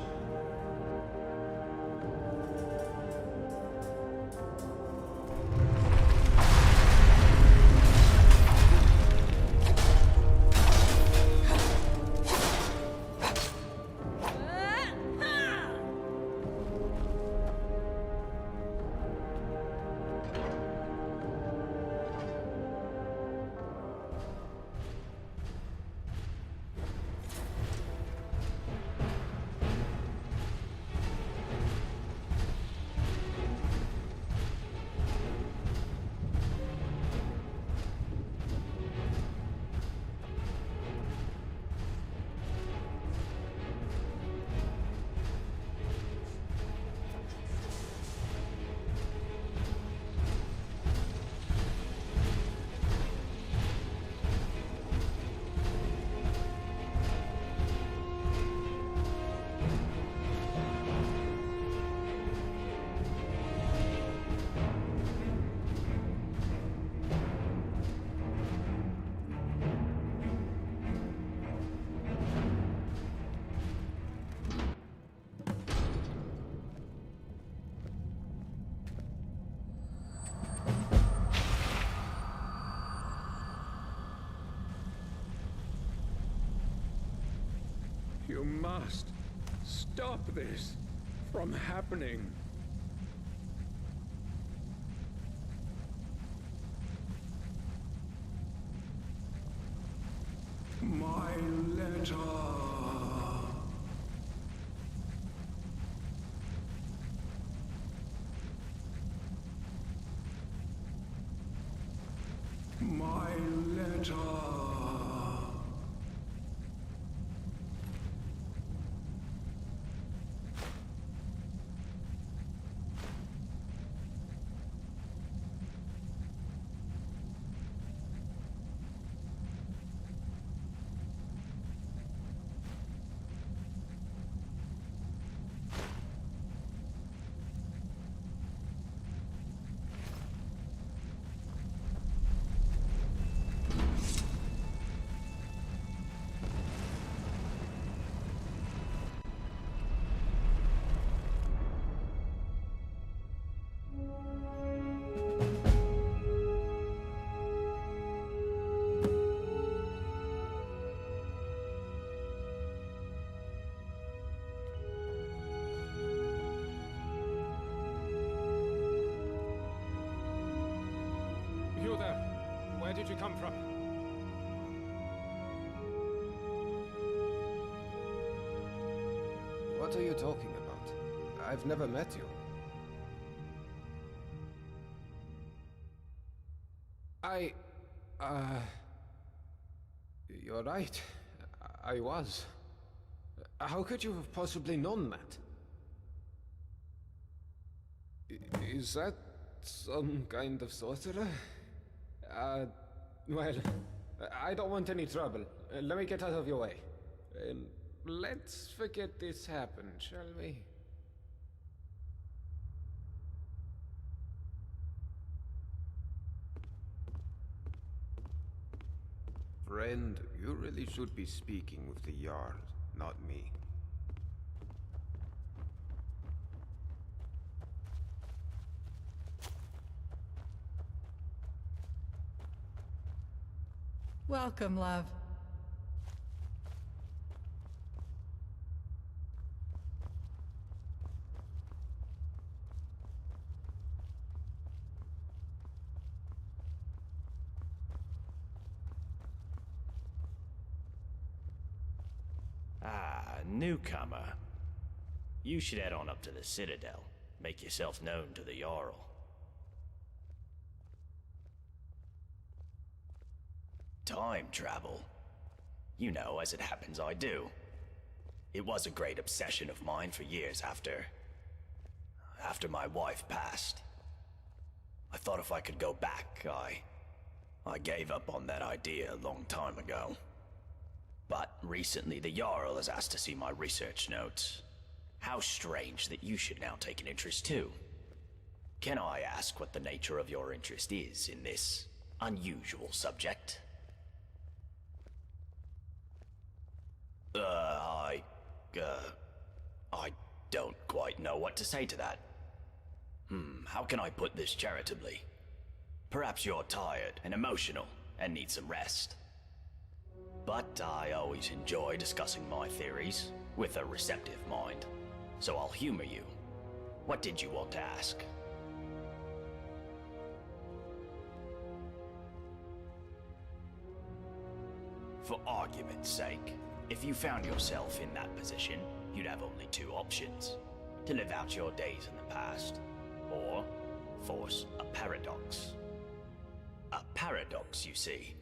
You must stop this from happening. My letter. My letter. Where did you come from? What are you talking about? I've never met you. You're right. I was. How could you have possibly known that? Is that some kind of sorcerer? Well, I don't want any trouble. Let me get out of your way. Let's forget this happened, shall we? Friend, you really should be speaking with the Jarl, not me. Welcome, love. Newcomer. You should head on up to the Citadel. Make yourself known to the Jarl. Time travel? You know, as it happens, I do. It was a great obsession of mine for years after my wife passed. I thought if I could go back, I gave up on that idea a long time ago. But recently the Jarl has asked to see my research notes. How strange that you should now take an interest too. Can I ask what the nature of your interest is in this unusual subject? I don't quite know what to say to that. How can I put this charitably? Perhaps you're tired and emotional and need some rest. But I always enjoy discussing my theories with a receptive mind, so I'll humor you. What did you want to ask? For argument's sake, if you found yourself in that position, you'd have only two options. To live out your days in the past, or force a paradox. A paradox, you see,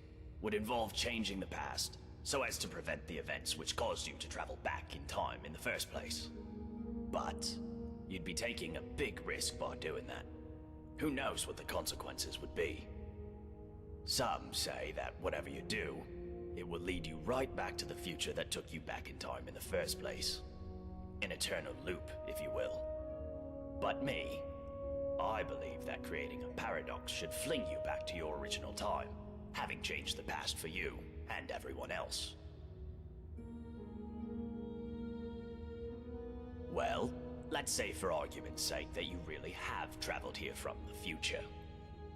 would involve changing the past so as to prevent the events which caused you to travel back in time in the first place. But you'd be taking a big risk by doing that. Who knows what the consequences would be? Some say that whatever you do, it will lead you right back to the future that took you back in time in the first place. An eternal loop, if you will. But me, I believe that creating a paradox should fling you back to your original time, having changed the past for you and everyone else. Well, let's say for argument's sake that you really have traveled here from the future.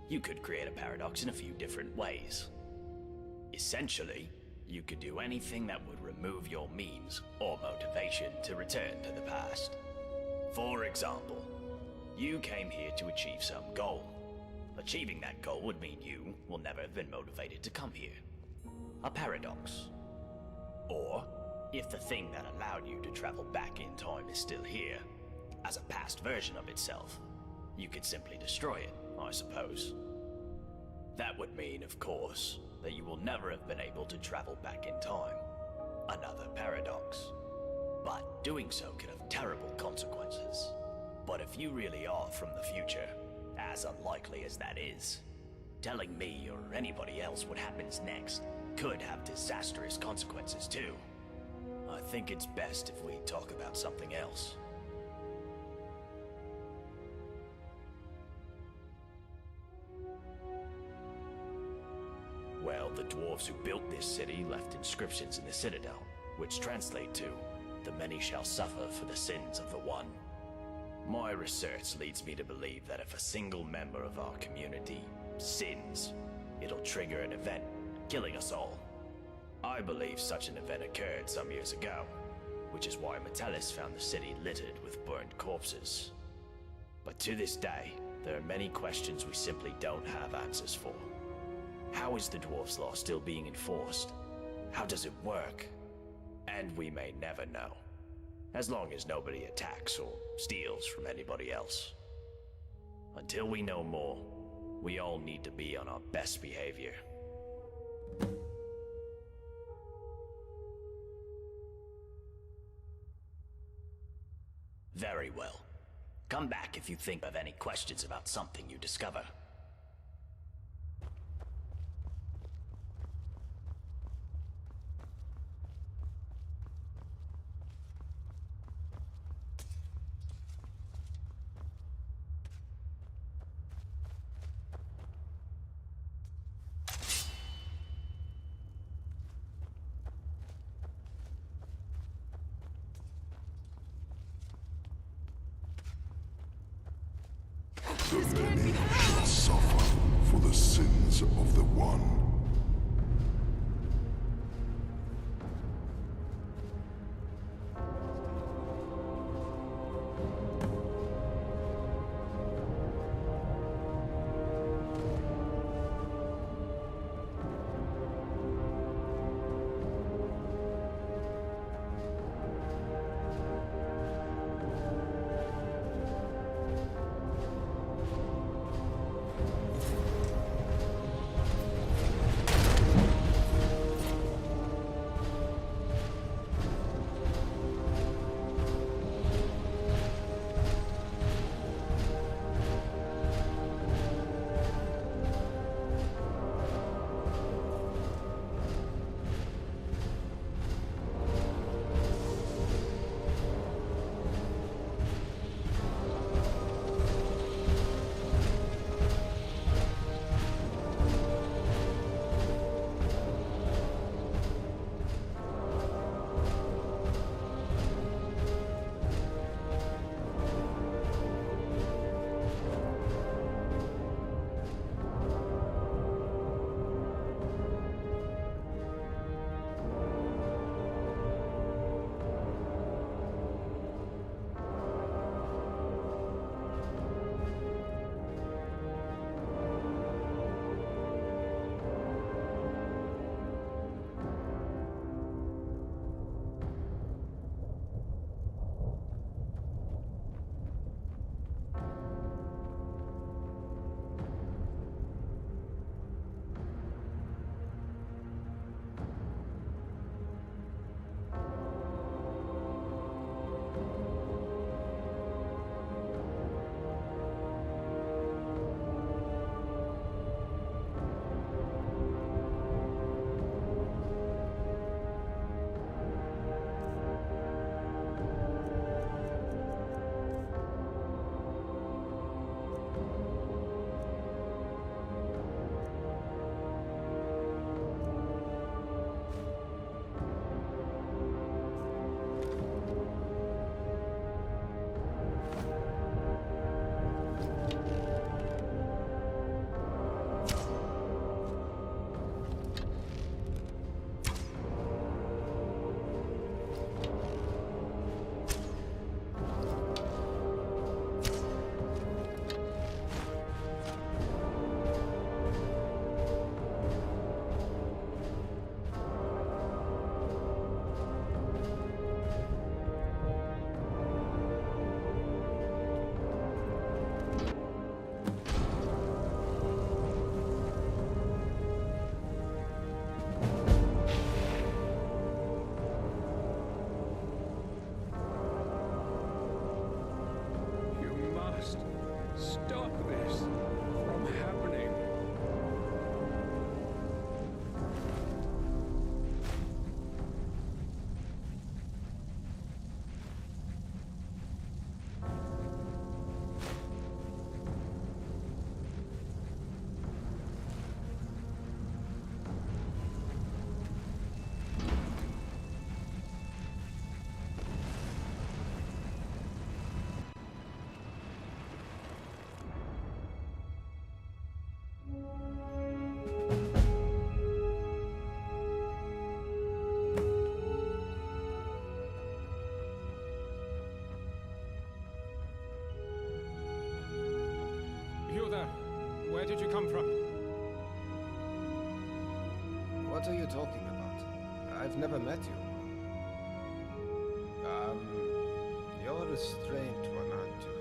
You could create a paradox in a few different ways. Essentially, you could do anything that would remove your means or motivation to return to the past. For example, you came here to achieve some goal. Achieving that goal would mean you will never have been motivated to come here. A paradox. Or, if the thing that allowed you to travel back in time is still here, as a past version of itself, you could simply destroy it, I suppose. That would mean, of course, that you will never have been able to travel back in time. Another paradox. But doing so could have terrible consequences. But if you really are from the future, as unlikely as that is, telling me or anybody else what happens next could have disastrous consequences too. I think it's best if we talk about something else. Well, the dwarves who built this city left inscriptions in the Citadel, which translate to, "The many shall suffer for the sins of the one." My research leads me to believe that if a single member of our community sins, it'll trigger an event, killing us all. I believe such an event occurred some years ago, which is why Metellus found the city littered with burned corpses. But to this day, there are many questions we simply don't have answers for. How is the dwarves' law still being enforced? How does it work? And we may never know. As long as nobody attacks or steals from anybody else. Until we know more, we all need to be on our best behavior. Very well. Come back if you think of any questions about something you discover. The many shall suffer for the sins of the one. Where did you come from? What are you talking about? I've never met you. You're a strange one, aren't you?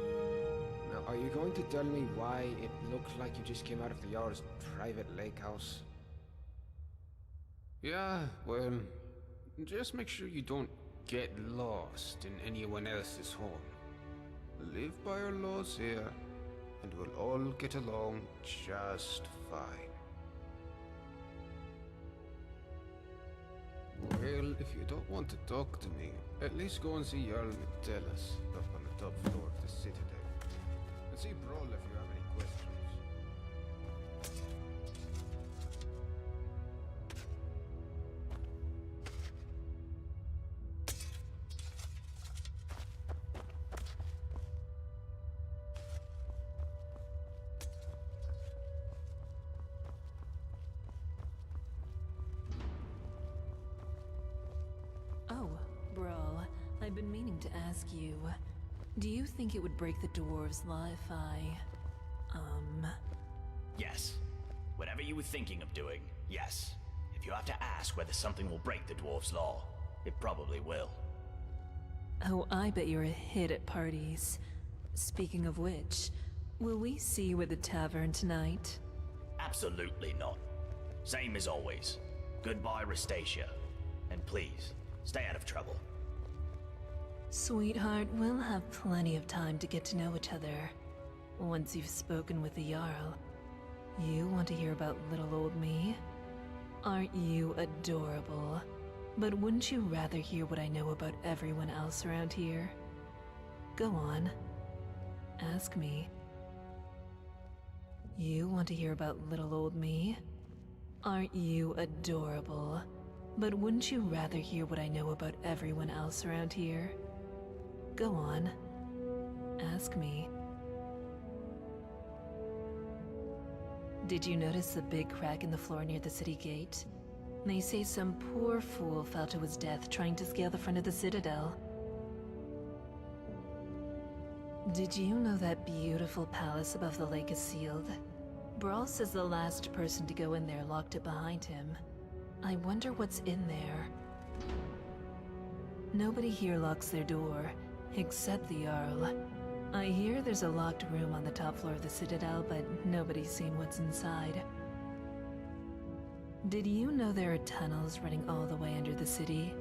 Now, are you going to tell me why it looked like you just came out of the Jarl's private lake house? Yeah, well, just make sure you don't get lost in anyone else's home. Live by our laws here, and we'll all get along just fine. Well, if you don't want to talk to me, at least go and see Jarl Metellus up on the top floor of the Citadel. And see Brawl if you have any questions. Oh, Brawl, I've been meaning to ask you, do you think it would break the dwarves' law if I, Yes. Whatever you were thinking of doing, yes. If you have to ask whether something will break the dwarves' law, it probably will. Oh, I bet you're a hit at parties. Speaking of which, will we see you at the tavern tonight? Absolutely not. Same as always. Goodbye, Rastasia. And please, stay out of trouble. Sweetheart, we'll have plenty of time to get to know each other. Once you've spoken with the Jarl. You want to hear about little old me? Aren't you adorable? But wouldn't you rather hear what I know about everyone else around here? Go on. Ask me. You want to hear about little old me? Aren't you adorable? But wouldn't you rather hear what I know about everyone else around here? Go on. Ask me. Did you notice the big crack in the floor near the city gate? They say some poor fool fell to his death trying to scale the front of the Citadel. Did you know that beautiful palace above the lake is sealed? Brawl says the last person to go in there locked it behind him. I wonder what's in there. Nobody here locks their door, except the Jarl. I hear there's a locked room on the top floor of the Citadel, but nobody's seen what's inside. Did you know there are tunnels running all the way under the city?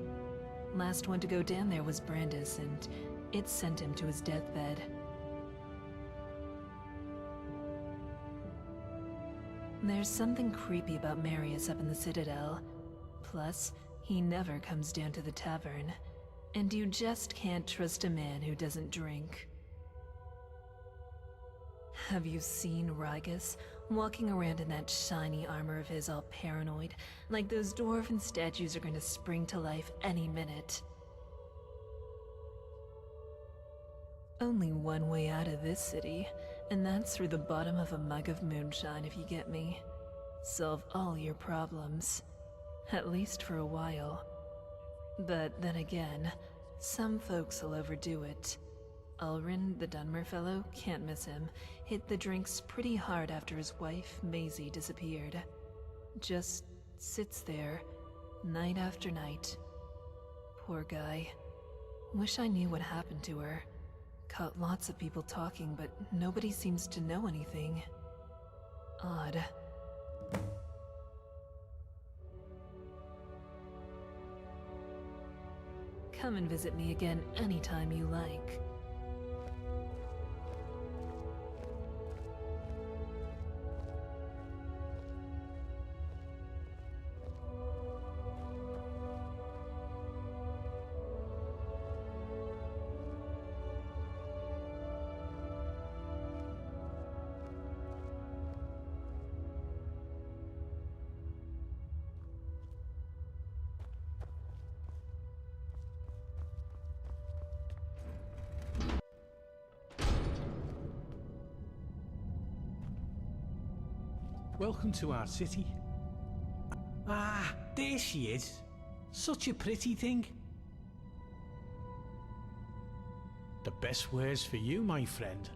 Last one to go down there was Brandis, and it sent him to his deathbed. There's something creepy about Marius up in the Citadel. Plus, he never comes down to the tavern. And you just can't trust a man who doesn't drink. Have you seen Rygus walking around in that shiny armor of his, all paranoid, like those dwarven statues are going to spring to life any minute? Only one way out of this city, and that's through the bottom of a mug of moonshine, if you get me. Solve all your problems. At least for a while. But then again, some folks will overdo it. Ulrin, the Dunmer fellow, can't miss him, hit the drinks pretty hard after his wife, Maisie, disappeared. Just sits there, night after night. Poor guy. Wish I knew what happened to her. Caught lots of people talking, but nobody seems to know anything. Odd. Come and visit me again anytime you like. Welcome to our city. Ah, there she is. Such a pretty thing. The best words for you, my friend.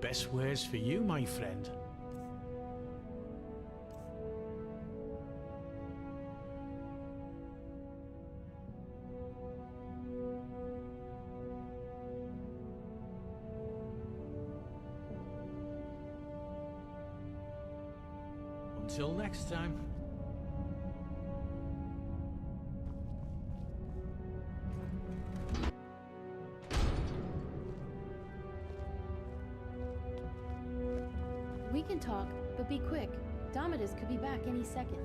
best words for you, my friend. Until next time. We can talk, but be quick. Domitus could be back any second.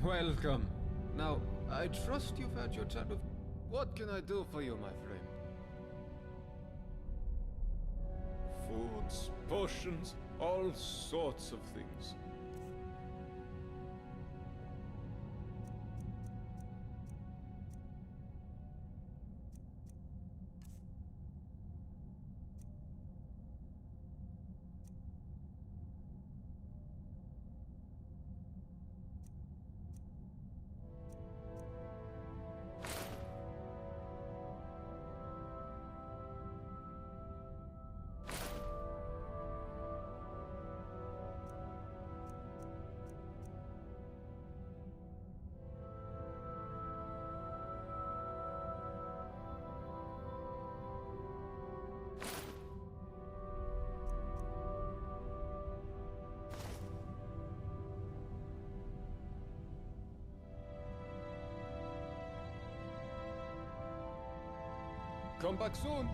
Welcome. Now, I trust you've had your chat with... What can I do for you, my friend? Foods, potions, all sorts of things. Come back soon.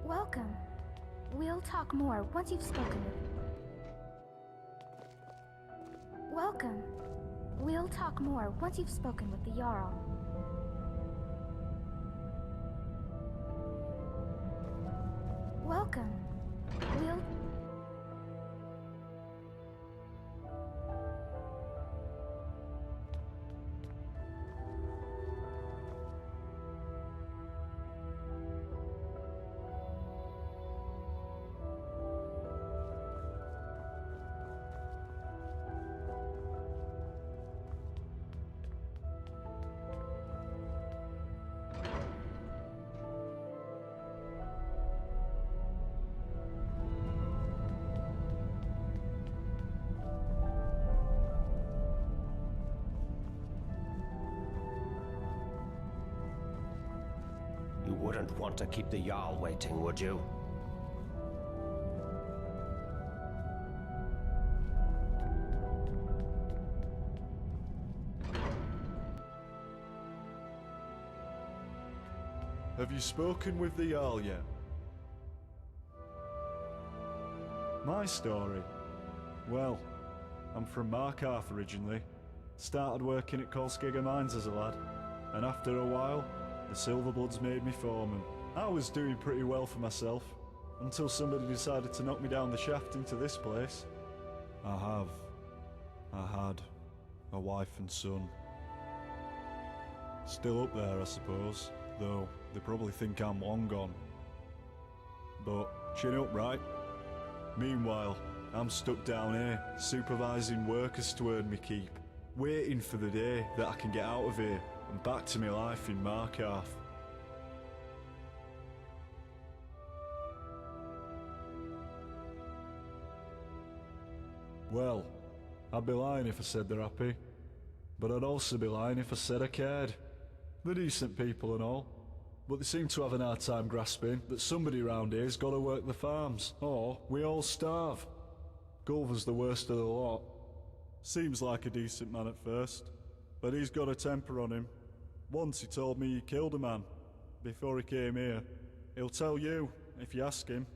Welcome. We'll talk more once you've spoken with... Welcome. We'll talk more once you've spoken with the Jarl. Welcome. We'll... You wouldn't want to keep the Jarl waiting, would you? Have you spoken with the Jarl yet? My story? Well, I'm from Markarth originally. Started working at Kolskegger Mines as a lad, and after a while, the Silverbloods made me foreman. I was doing pretty well for myself, until somebody decided to knock me down the shaft into this place. I had a wife and son. Still up there, I suppose, though they probably think I'm long gone. But chin up, right? Meanwhile, I'm stuck down here, supervising workers to earn me keep, waiting for the day that I can get out of here and back to my life in Markarth. Well, I'd be lying if I said they're happy. But I'd also be lying if I said I cared. They're decent people and all, but they seem to have an hard time grasping that somebody round here's got to work the farms, or we all starve. Gulliver's the worst of the lot. Seems like a decent man at first, but he's got a temper on him. Once he told me he killed a man before he came here. He'll tell you, if you ask him.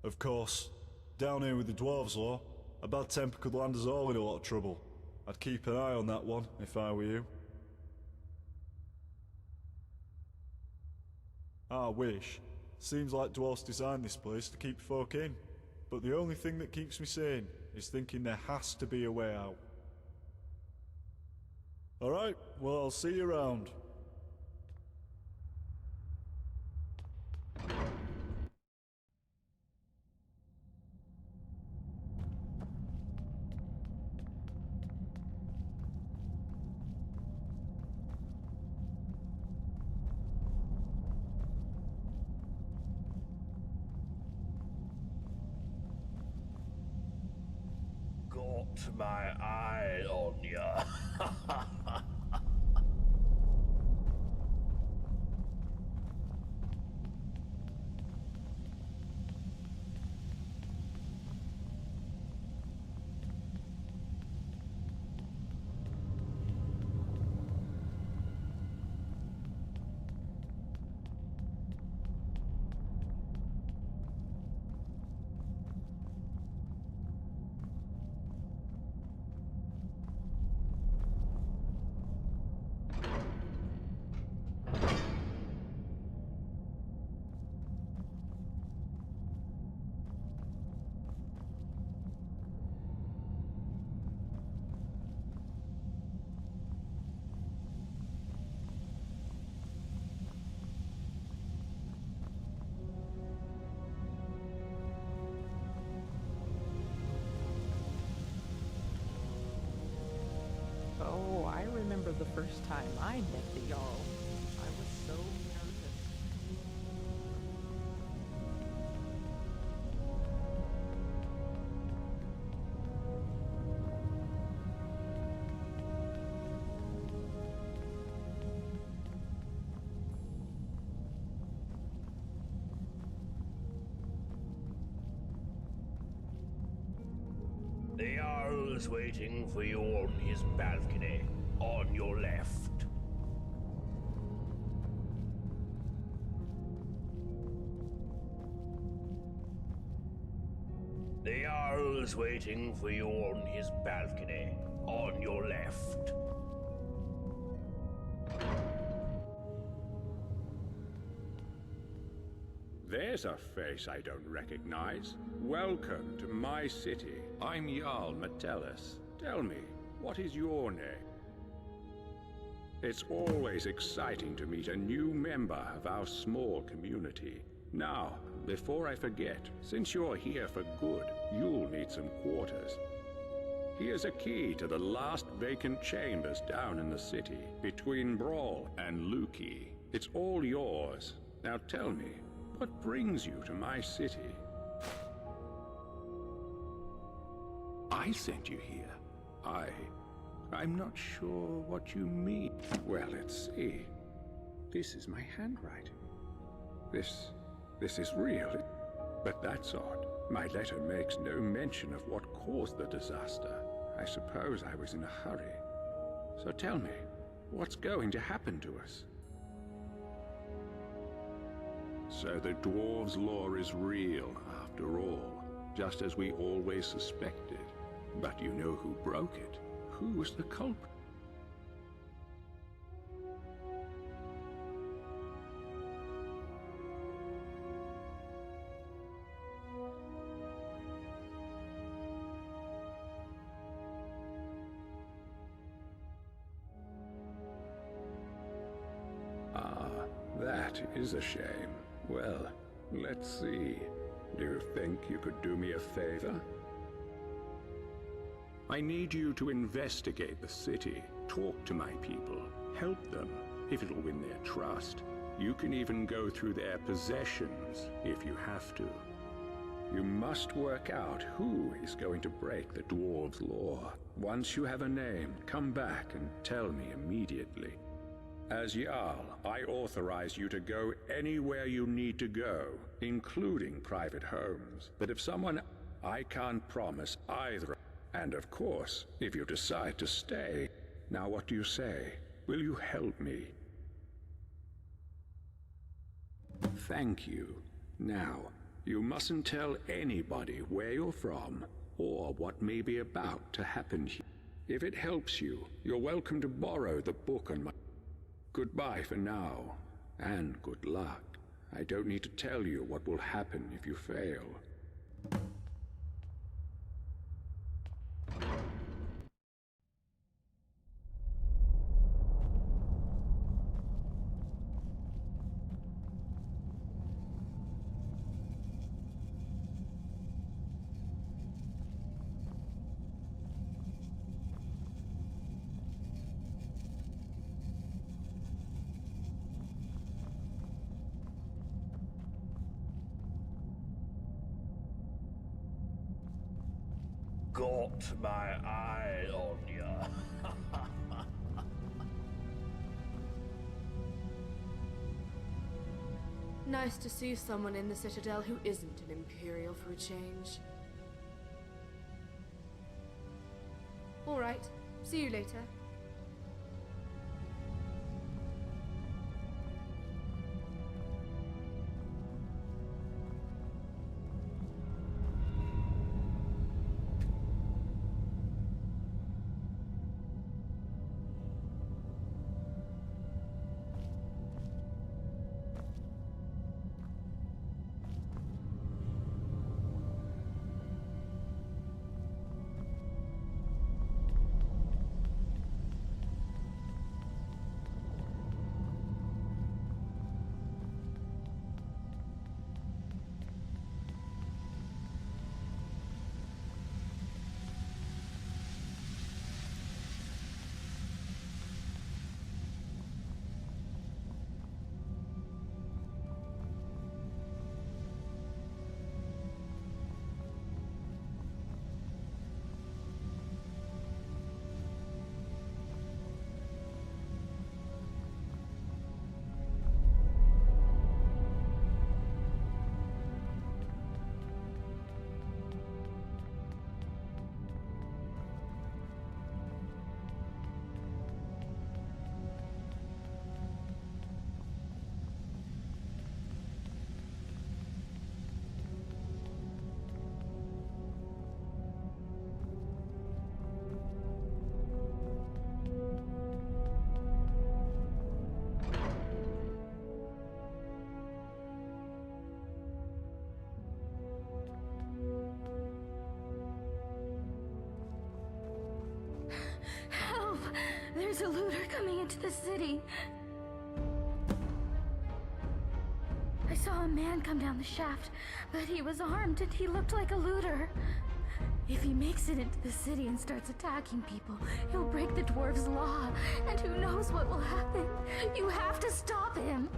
Of course, down here with the Dwarves Law, a bad temper could land us all in a lot of trouble. I'd keep an eye on that one, if I were you. I wish. Seems like dwarves designed this place to keep folk in. But the only thing that keeps me sane is thinking there has to be a way out. Alright, well I'll see you around. Got my eye on ya. Oh, I remember the first time I met the Jarl. I was so nervous. The Jarl is waiting for you on his balcony, on your left. The Jarl is waiting for you on his balcony, on your left. There's a face I don't recognize. Welcome to my city. I'm Jarl Metellus. Tell me, what is your name? It's always exciting to meet a new member of our small community. Now, before I forget, since you're here for good, you'll need some quarters. Here's a key to the last vacant chambers down in the city, between Brawl and Lukey. It's all yours. Now tell me, what brings you to my city? I sent you here. I'm not sure what you mean. Well, let's see. This is my handwriting. This is real. But that's odd. My letter makes no mention of what caused the disaster. I suppose I was in a hurry. So tell me, what's going to happen to us? So the Dwarves' law is real, after all, just as we always suspected. But you know who broke it? Who was the culprit? Ah, that is a shame. Well, let's see. Do you think you could do me a favor? I need you to investigate the city, talk to my people, help them, if it'll win their trust. You can even go through their possessions, if you have to. You must work out who is going to break the dwarves' law. Once you have a name, come back and tell me immediately. As Jarl, I authorize you to go anywhere you need to go, including private homes. But if someone... I can't promise either. And of course, if you decide to stay... Now what do you say? Will you help me? Thank you. Now, you mustn't tell anybody where you're from, or what may be about to happen here. If it helps you, you're welcome to borrow the book on my... Goodbye for now, and good luck. I don't need to tell you what will happen if you fail. Got my eye on ya. Nice to see someone in the Citadel who isn't an Imperial for a change. Alright, see you later. There's a looter coming into the city. I saw a man come down the shaft, but he was armed and he looked like a looter. If he makes it into the city and starts attacking people, he'll break the dwarves' law, and who knows what will happen. You have to stop him.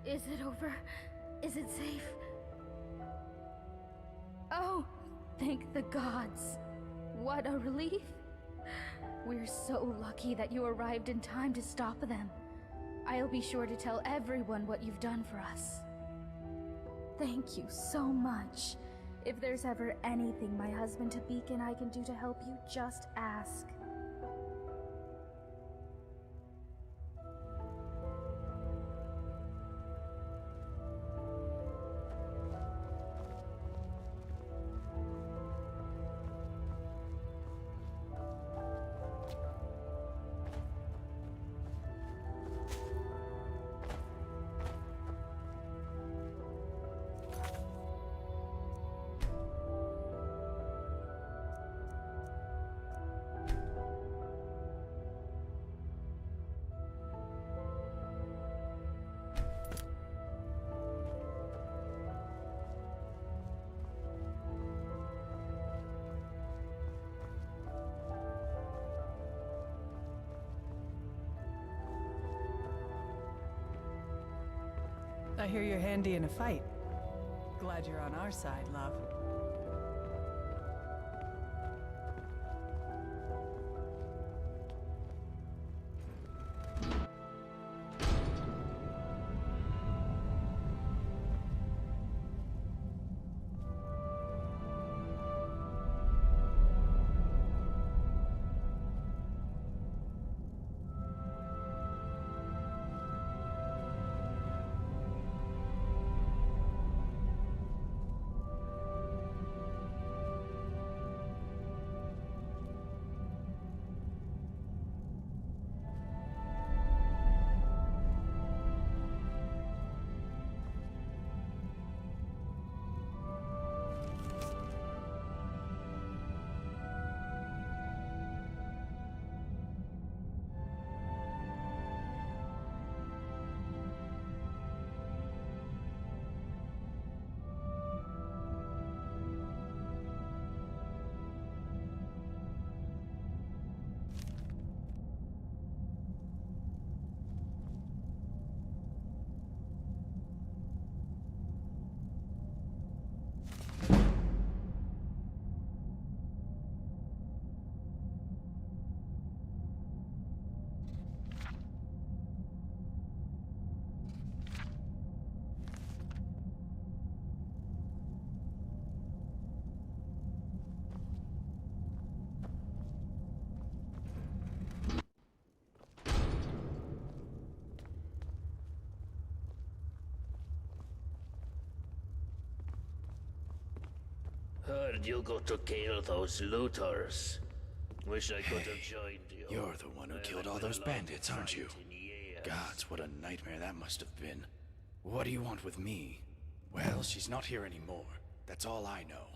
Is it over? Is it safe? Oh, thank the gods. What a relief. We're so lucky that you arrived in time to stop them. I'll be sure to tell everyone what you've done for us. Thank you so much. If there's ever anything my husband Tabik and I can do to help you, just ask. I hear you're handy in a fight. Glad you're on our side, love. Heard you got to kill those looters. Wish I could have joined you. You're the one who killed all those bandits, aren't you? Gods, what a nightmare that must have been. What do you want with me? Well, she's not here anymore. That's all I know.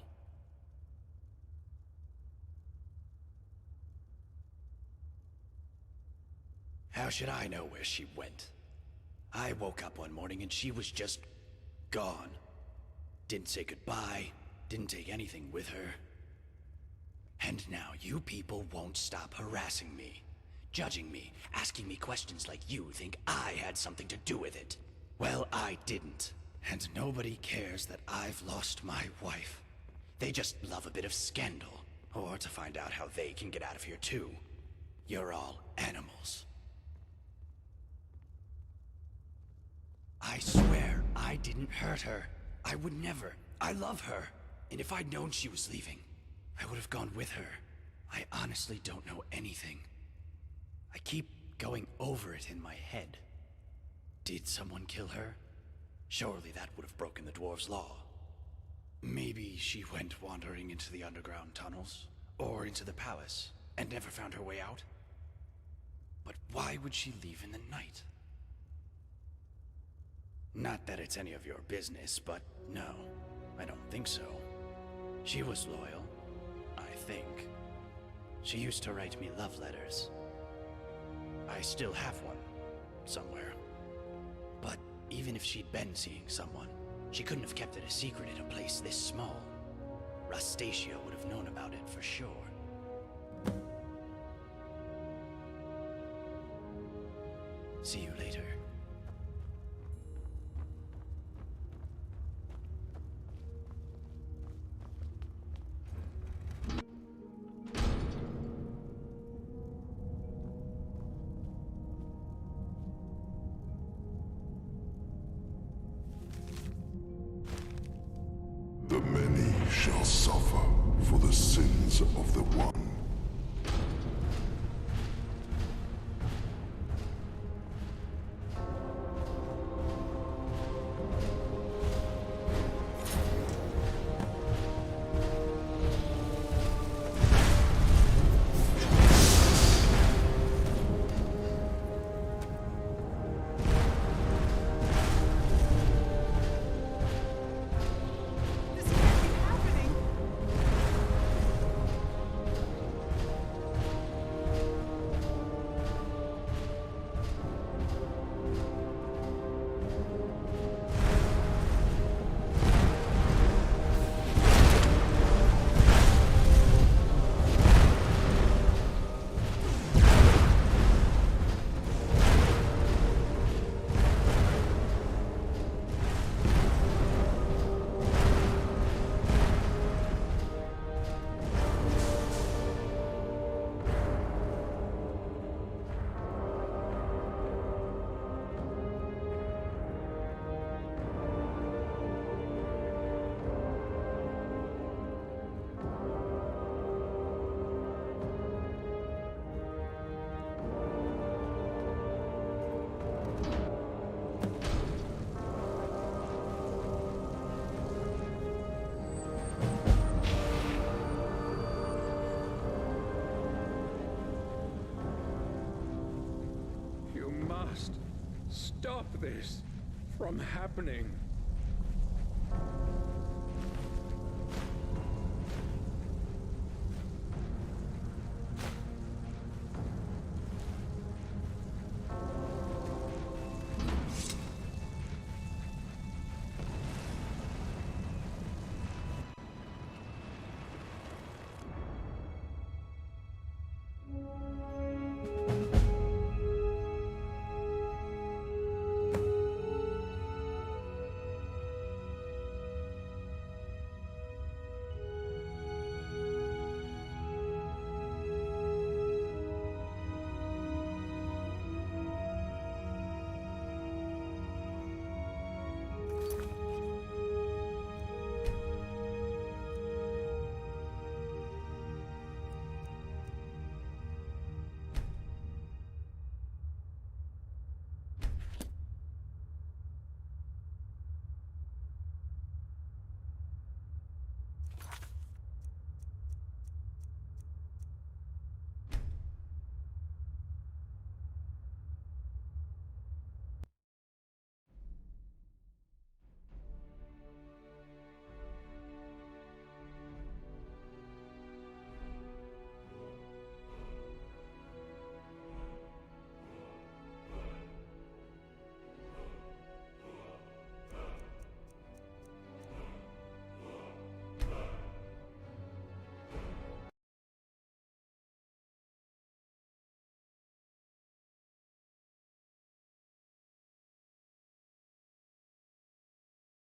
How should I know where she went? I woke up one morning and she was just gone. Didn't say goodbye, didn't take anything with her. And now you people won't stop harassing me, judging me, asking me questions like you think I had something to do with it. Well, I didn't. And nobody cares that I've lost my wife. They just love a bit of scandal, or to find out how they can get out of here too. You're all animals. I swear I didn't hurt her. I would never. I love her. And if I'd known she was leaving, I would have gone with her. I honestly don't know anything. I keep going over it in my head. Did someone kill her? Surely that would have broken the dwarves' law. Maybe she went wandering into the underground tunnels, or into the palace, and never found her way out. But why would she leave in the night? Not that it's any of your business, but no, I don't think so. She was loyal, I think. She used to write me love letters. I still have one, somewhere. But even if she'd been seeing someone, she couldn't have kept it a secret in a place this small. Rastasia would have known about it for sure. See you later. shall suffer for the sins of the one. Stop this from happening.